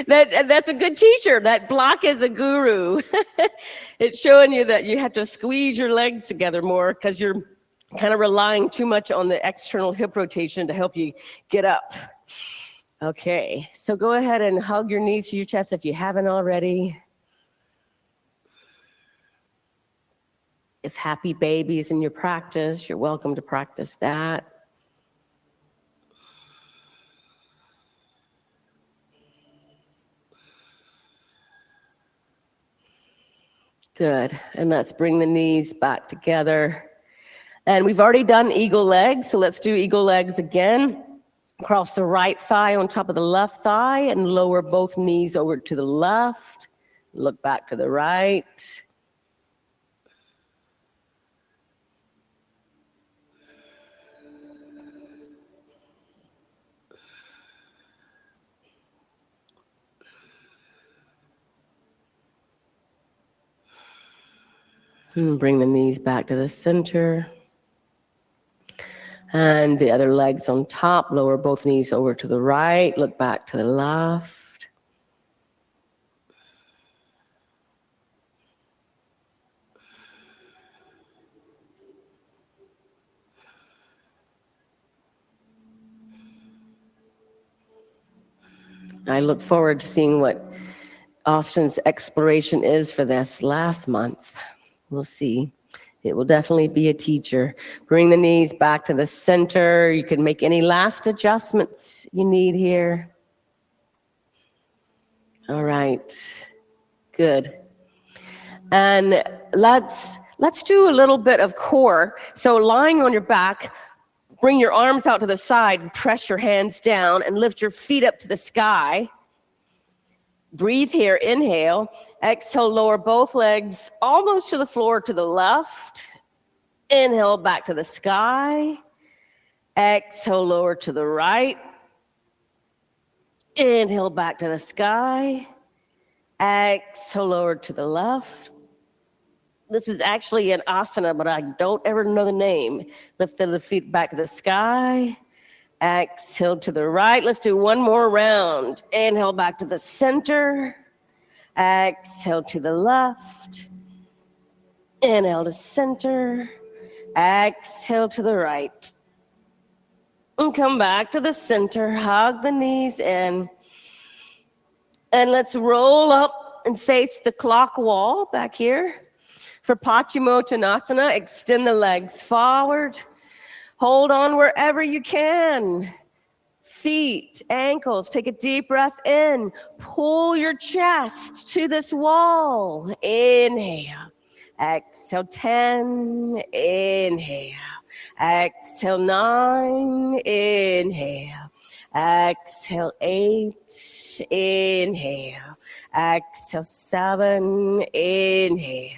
That's a good teacher. That block is a guru. It's showing you that you have to squeeze your legs together more because you're kind of relying too much on the external hip rotation to help you get up. Okay, so go ahead and hug your knees to your chest if you haven't already. If happy baby is in your practice, you're welcome to practice that. Good. And let's bring the knees back together. And we've already done eagle legs, so let's do eagle legs again. Cross the right thigh on top of the left thigh and lower both knees over to the left. Look back to the right. And bring the knees back to the center. And the other leg's on top. Lower both knees over to the right. Look back to the left. I look forward to seeing what Austin's exploration is for this last month. We'll see. It will definitely be a teacher. Bring the knees back to the center. You can make any last adjustments you need here. All right. Good. And let's do a little bit of core. So lying on your back, bring your arms out to the side, press your hands down, and lift your feet up to the sky. Breathe here, inhale. Exhale, lower both legs almost to the floor to the left. Inhale, back to the sky. Exhale, lower to the right. Inhale, back to the sky. Exhale, lower to the left. This is actually an asana, but I don't ever know the name. Lift the feet back to the sky. Exhale to the right. Let's do one more round. Inhale back to the center. Exhale to the left. Inhale to center. Exhale to the right. And come back to the center. Hug the knees in. And let's roll up and face the clock wall back here. For Paschimottanasana, extend the legs forward. Hold on wherever you can. feet, ankles. Take a deep breath in. Pull your chest to this wall. Inhale. Exhale, 10. Inhale. Exhale, 9. Inhale. Exhale, 8. Inhale. Exhale, 7. Inhale.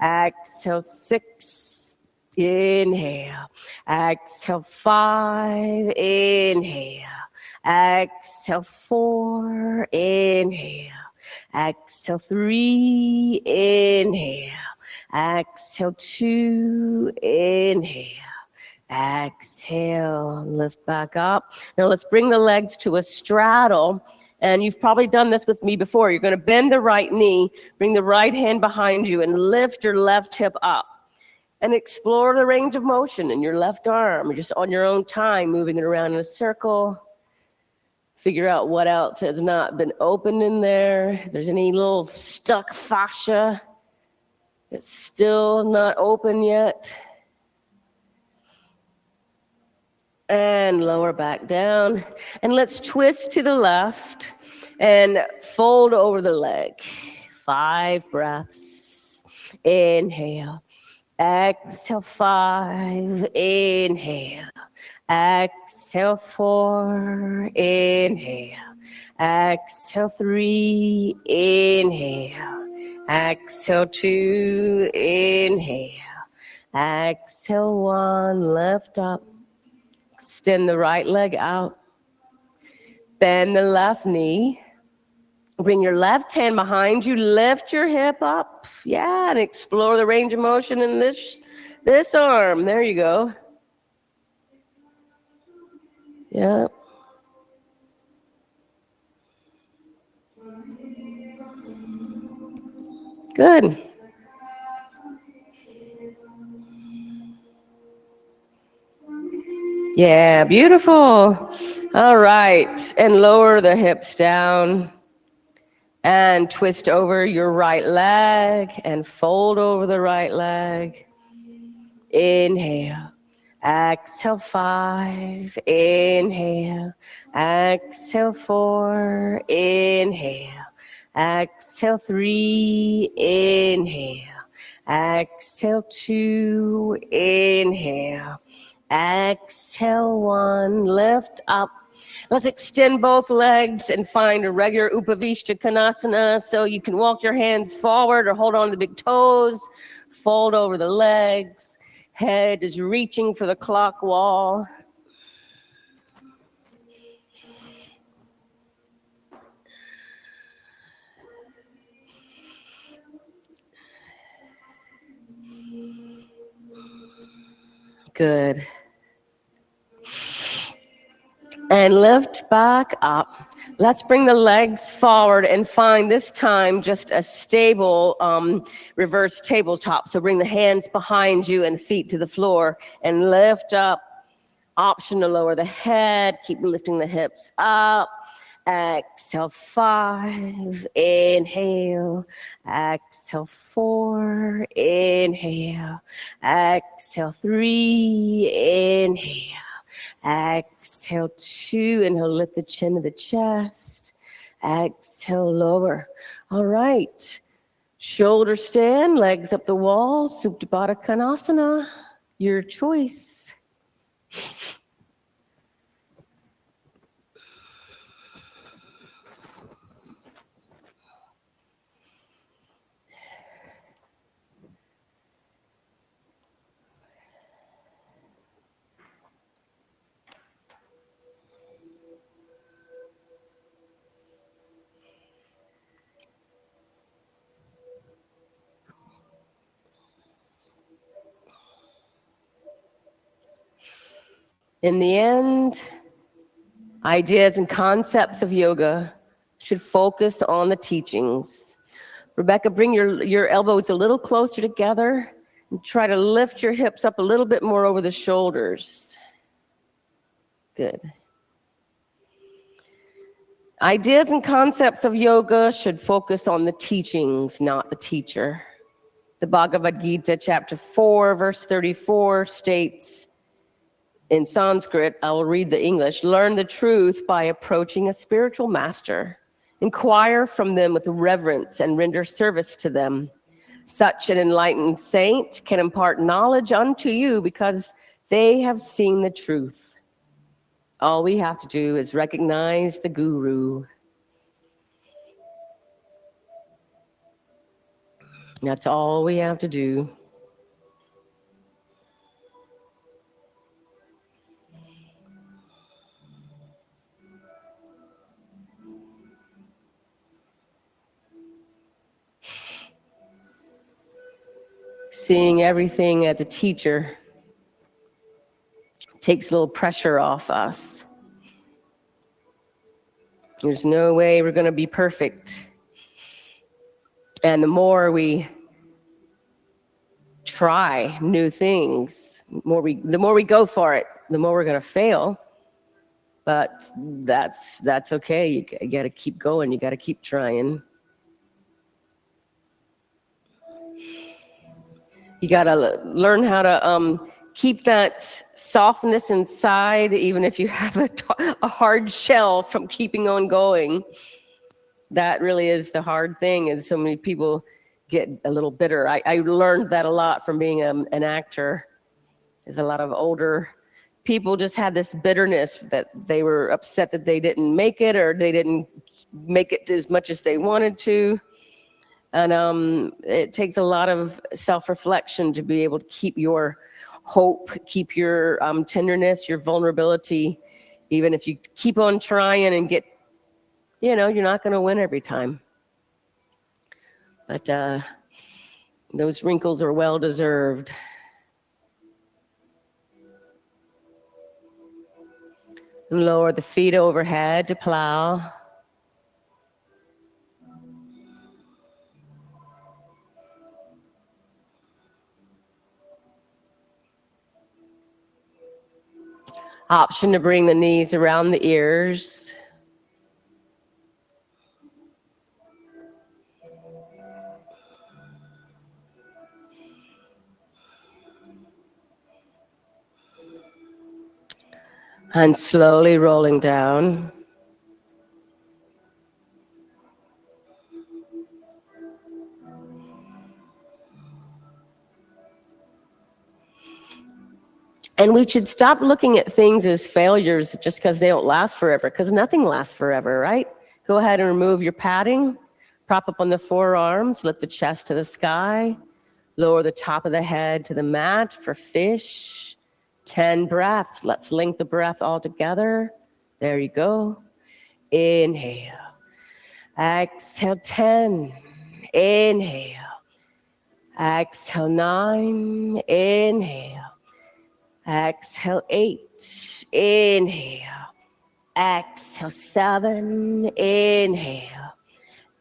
Exhale, 6. Inhale. Exhale, 5. Inhale. Exhale, 4. Inhale. Exhale, 3. Inhale. Exhale, 2. Inhale. Exhale, lift back up. Now let's bring the legs to a straddle. And you've probably done this with me before. You're going to bend the right knee, bring the right hand behind you, and lift your left hip up. And explore the range of motion in your left arm, just on your own time, moving it around in a circle. Figure out what else has not been opened in there. If there's any little stuck fascia that's still not open yet. And lower back down. And let's twist to the left and fold over the leg. 5 breaths. Inhale. Exhale, 5. Inhale. Exhale, 4. Inhale. Exhale, 3. Inhale. Exhale, 2. Inhale. Exhale, 1. Lift up. Extend the right leg out. Bend the left knee. Bring your left hand behind you. Lift your hip up. Yeah, and explore the range of motion in this arm. There you go. Yeah. Good. Yeah, beautiful. All right. And lower the hips down. And twist over your right leg and fold over the right leg. Inhale. Exhale, 5. Inhale. Exhale, 4. Inhale. Exhale, 3. Inhale. Exhale, 2. Inhale. Exhale, 1. Lift up. Let's extend both legs and find a regular Upavishta Konasana. So you can walk your hands forward or hold on to the big toes. Fold over the legs. Head is reaching for the clock wall. Good. And lift back up. Let's bring the legs forward and find this time just a stable reverse tabletop. So bring the hands behind you and feet to the floor and lift up. Option to lower the head. Keep lifting the hips up. Exhale, 5. Inhale. Exhale, 4. Inhale. Exhale, 3. Inhale. Exhale, 2. Inhale, lift the chin to the chest. Exhale, lower. All right. Shoulder stand, legs up the wall. Supta Baddha Konasana. Your choice. In the end, ideas and concepts of yoga should focus on the teachings. Rebecca, bring your elbows a little closer together and try to lift your hips up a little bit more over the shoulders. Good. Ideas and concepts of yoga should focus on the teachings, not the teacher. The Bhagavad Gita, chapter 4, verse 34 states, in Sanskrit, I will read the English. Learn the truth by approaching a spiritual master. Inquire from them with reverence and render service to them. Such an enlightened saint can impart knowledge unto you because they have seen the truth. All we have to do is recognize the guru. That's all we have to do. Seeing everything as a teacher takes a little pressure off us. There's no way we're going to be perfect. And the more we try new things, the more we go for it, the more we're going to fail. But that's okay. You got to keep going. You got to keep trying. You got to learn how to keep that softness inside, even if you have a hard shell from keeping on going. That really is the hard thing, and so many people get a little bitter. I learned that a lot from being an actor. There's a lot of older people just had this bitterness that they were upset that they didn't make it, or they didn't make it as much as they wanted to. And it takes a lot of self-reflection to be able to keep your hope, keep your tenderness, your vulnerability. Even if you keep on trying and get, you're not going to win every time. But those wrinkles are well deserved. Lower the feet overhead to plow. Option to bring the knees around the ears. And slowly rolling down. And we should stop looking at things as failures just because they don't last forever, because nothing lasts forever, right? Go ahead and remove your padding. Prop up on the forearms, lift the chest to the sky. Lower the top of the head to the mat for fish. 10 breaths. Let's link the breath all together. There you go. Inhale. Exhale, 10. Inhale. Exhale, 9. Inhale. Exhale, 8. Inhale. Exhale, 7. Inhale.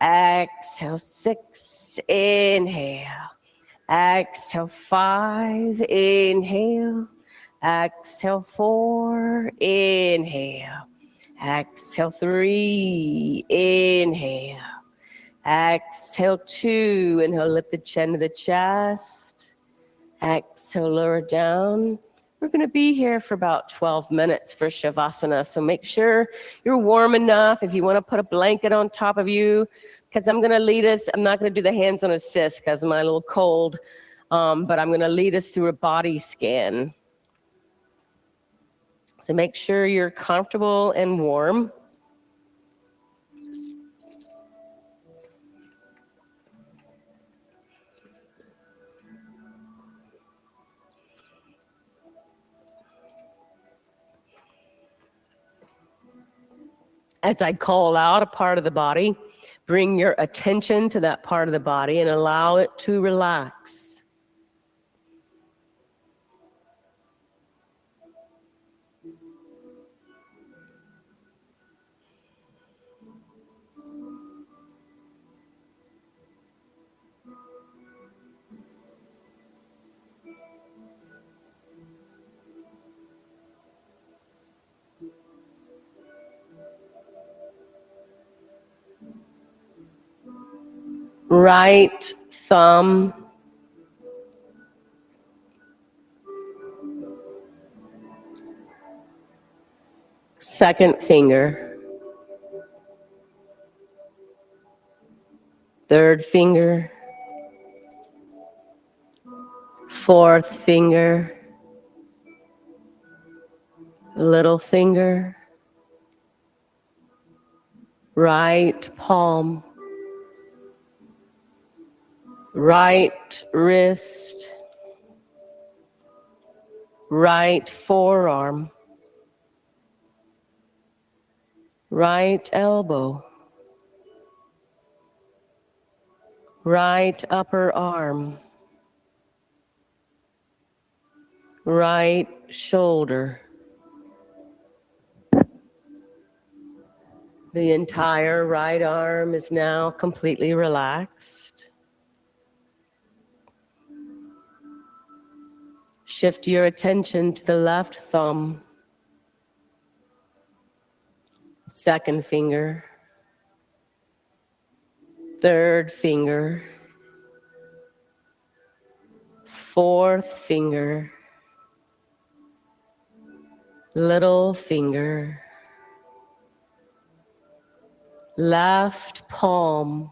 Exhale, 6. Inhale. Exhale, 5. Inhale. Exhale, 4. Inhale. Exhale, 3. Inhale. Exhale, 2. Inhale, lift the chin to the chest. Exhale, lower down. We're going to be here for about 12 minutes for Shavasana, so make sure you're warm enough. If you want to put a blanket on top of you, because I'm going to lead us. I'm not going to do the hands-on assist because I'm a little cold, but I'm going to lead us through a body scan. So make sure you're comfortable and warm. As I call out a part of the body, bring your attention to that part of the body and allow it to relax. Right thumb second finger, third finger, fourth finger, little finger, right palm, right wrist, right forearm, right elbow, right upper arm, right shoulder. The entire right arm is now completely relaxed. Shift your attention to the left thumb, second finger, third finger, fourth finger, little finger, left palm,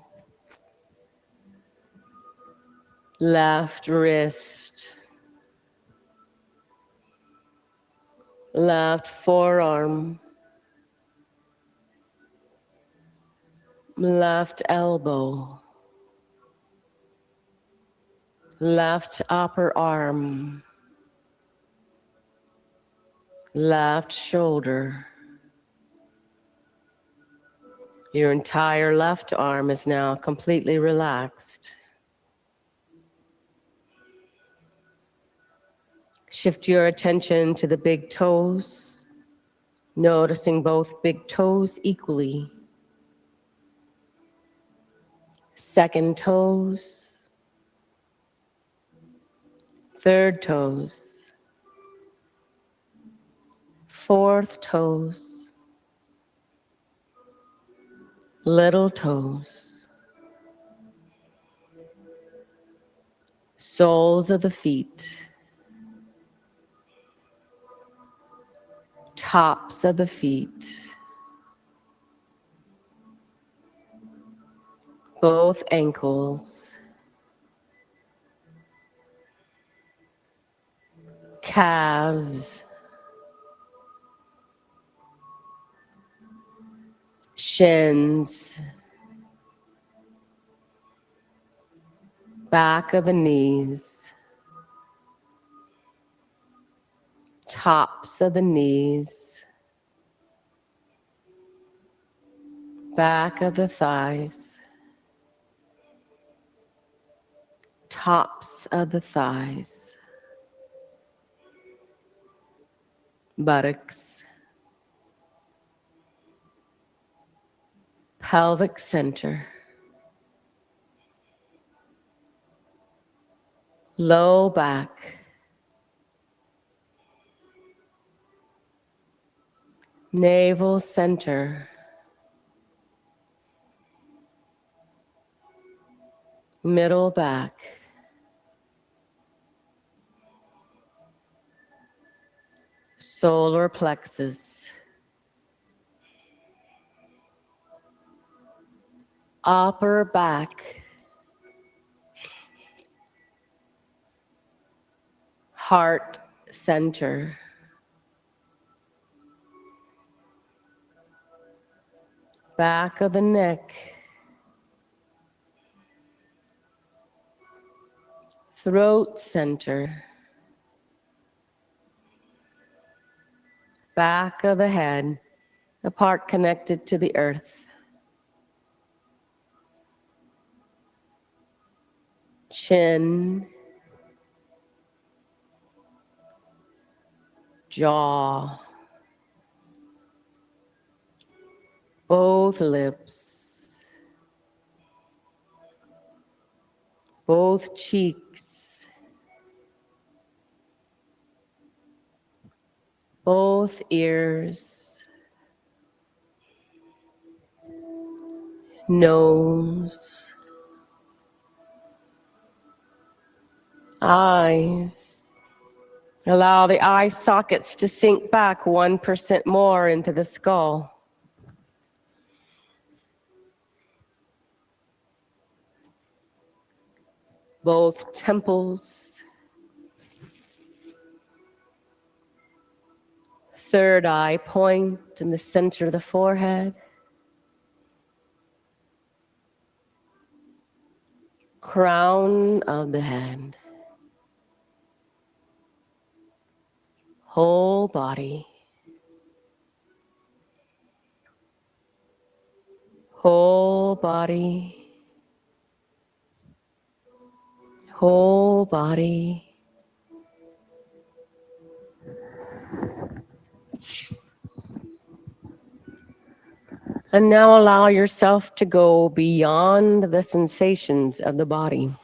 left wrist, left forearm, left elbow, left upper arm, left shoulder. Your entire left arm is now completely relaxed. Shift your attention to the big toes, noticing both big toes equally. Second toes, third toes, fourth toes, little toes, soles of the feet, tops of the feet, both ankles, calves, shins, back of the knees, tops of the knees, back of the thighs, tops of the thighs, buttocks, pelvic center, low back, navel center, middle back, solar plexus, upper back, heart center, back of the neck, throat center, back of the head, the part connected to the earth, chin, jaw, both lips, both cheeks, both ears, nose, eyes, Allow the eye sockets to sink back 1% more into the skull. Both temples. Third eye point in the center of the forehead. Crown of the head. Whole body. Whole body. Whole body. And now allow yourself to go beyond the sensations of the body.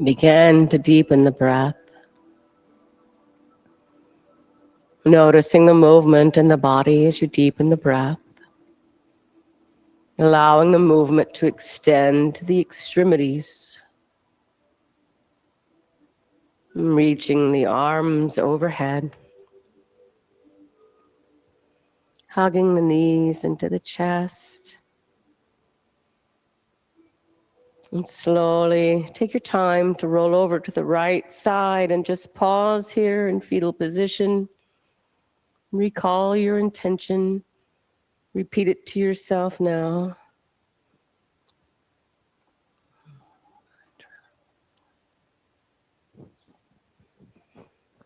Begin to deepen the breath, noticing the movement in the body as you deepen the breath, allowing the movement to extend to the extremities, reaching the arms overhead, hugging the knees into the chest. And slowly take your time to roll over to the right side and just pause here in fetal position. Recall your intention. Repeat it to yourself now.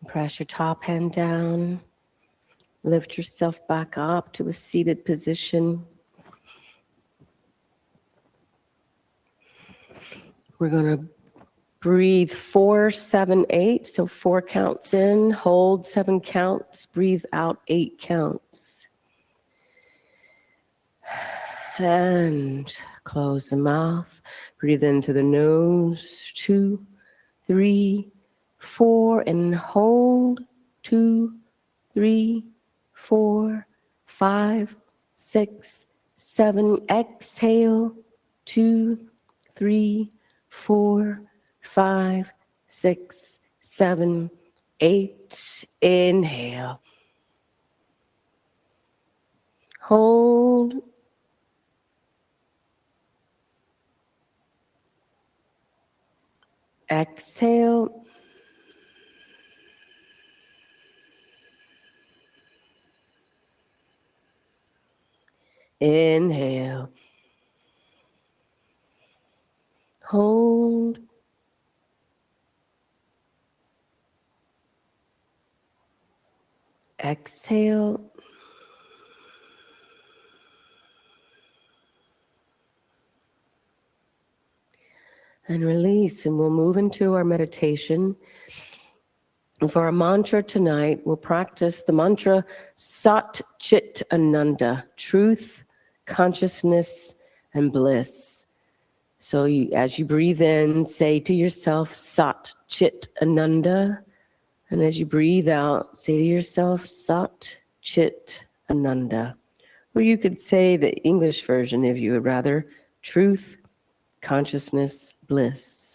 Press your top hand down. Lift yourself back up to a seated position. We're going to breathe 4, 7, 8. So 4 counts in, hold 7 counts, breathe out 8 counts. And close the mouth. Breathe in through the nose. 2, 3, 4, and hold. 2, 3, 4, 5, 6, 7. Exhale. 2, 3, 4, 5, 6, 7, 8. Inhale. Hold. Exhale. Inhale. Hold. Exhale. And release. And we'll move into our meditation. And for our mantra tonight, we'll practice the mantra Sat Chit Ananda, truth, consciousness, and bliss. So as you breathe in, say to yourself, Sat Chit Ananda. And as you breathe out, say to yourself, Sat Chit Ananda. Or you could say the English version if you would rather, truth, consciousness, bliss.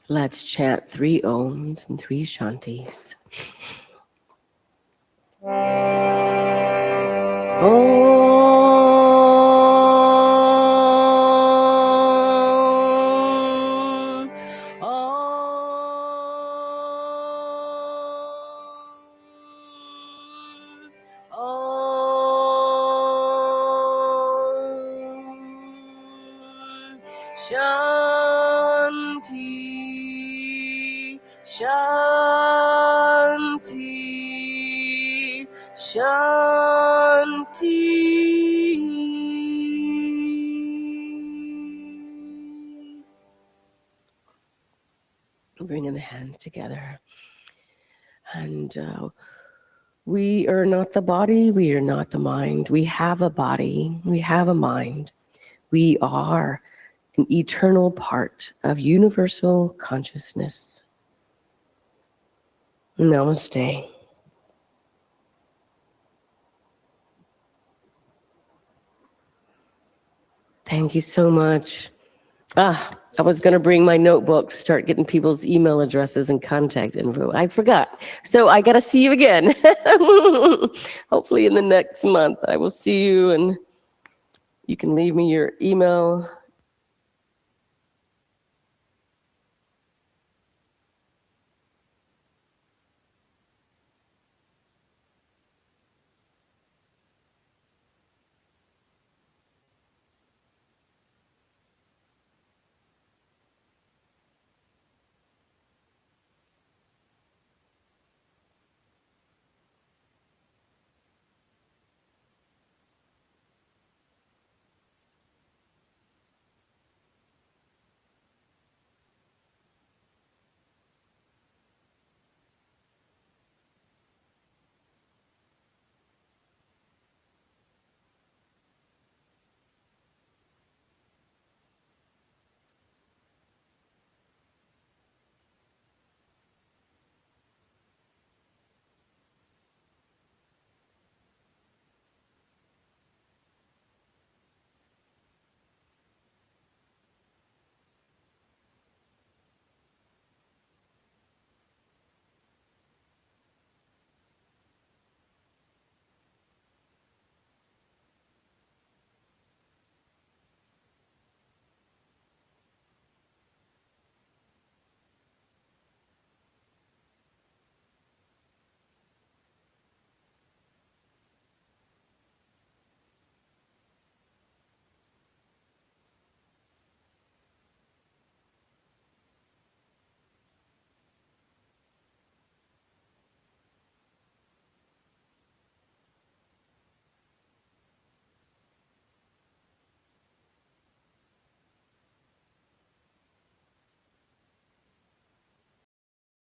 Let's chant 3 Oms and 3 Shantis. Shanti, Shanti, Shanti. Bringing the hands together. And we are not the body, we are not the mind. We have a body, we have a mind. We are an eternal part of universal consciousness. Namaste. Thank you so much. I was going to bring my notebook, start getting people's email addresses and contact info. I forgot. So I got to see you again. Hopefully in the next month I will see you, and you can leave me your email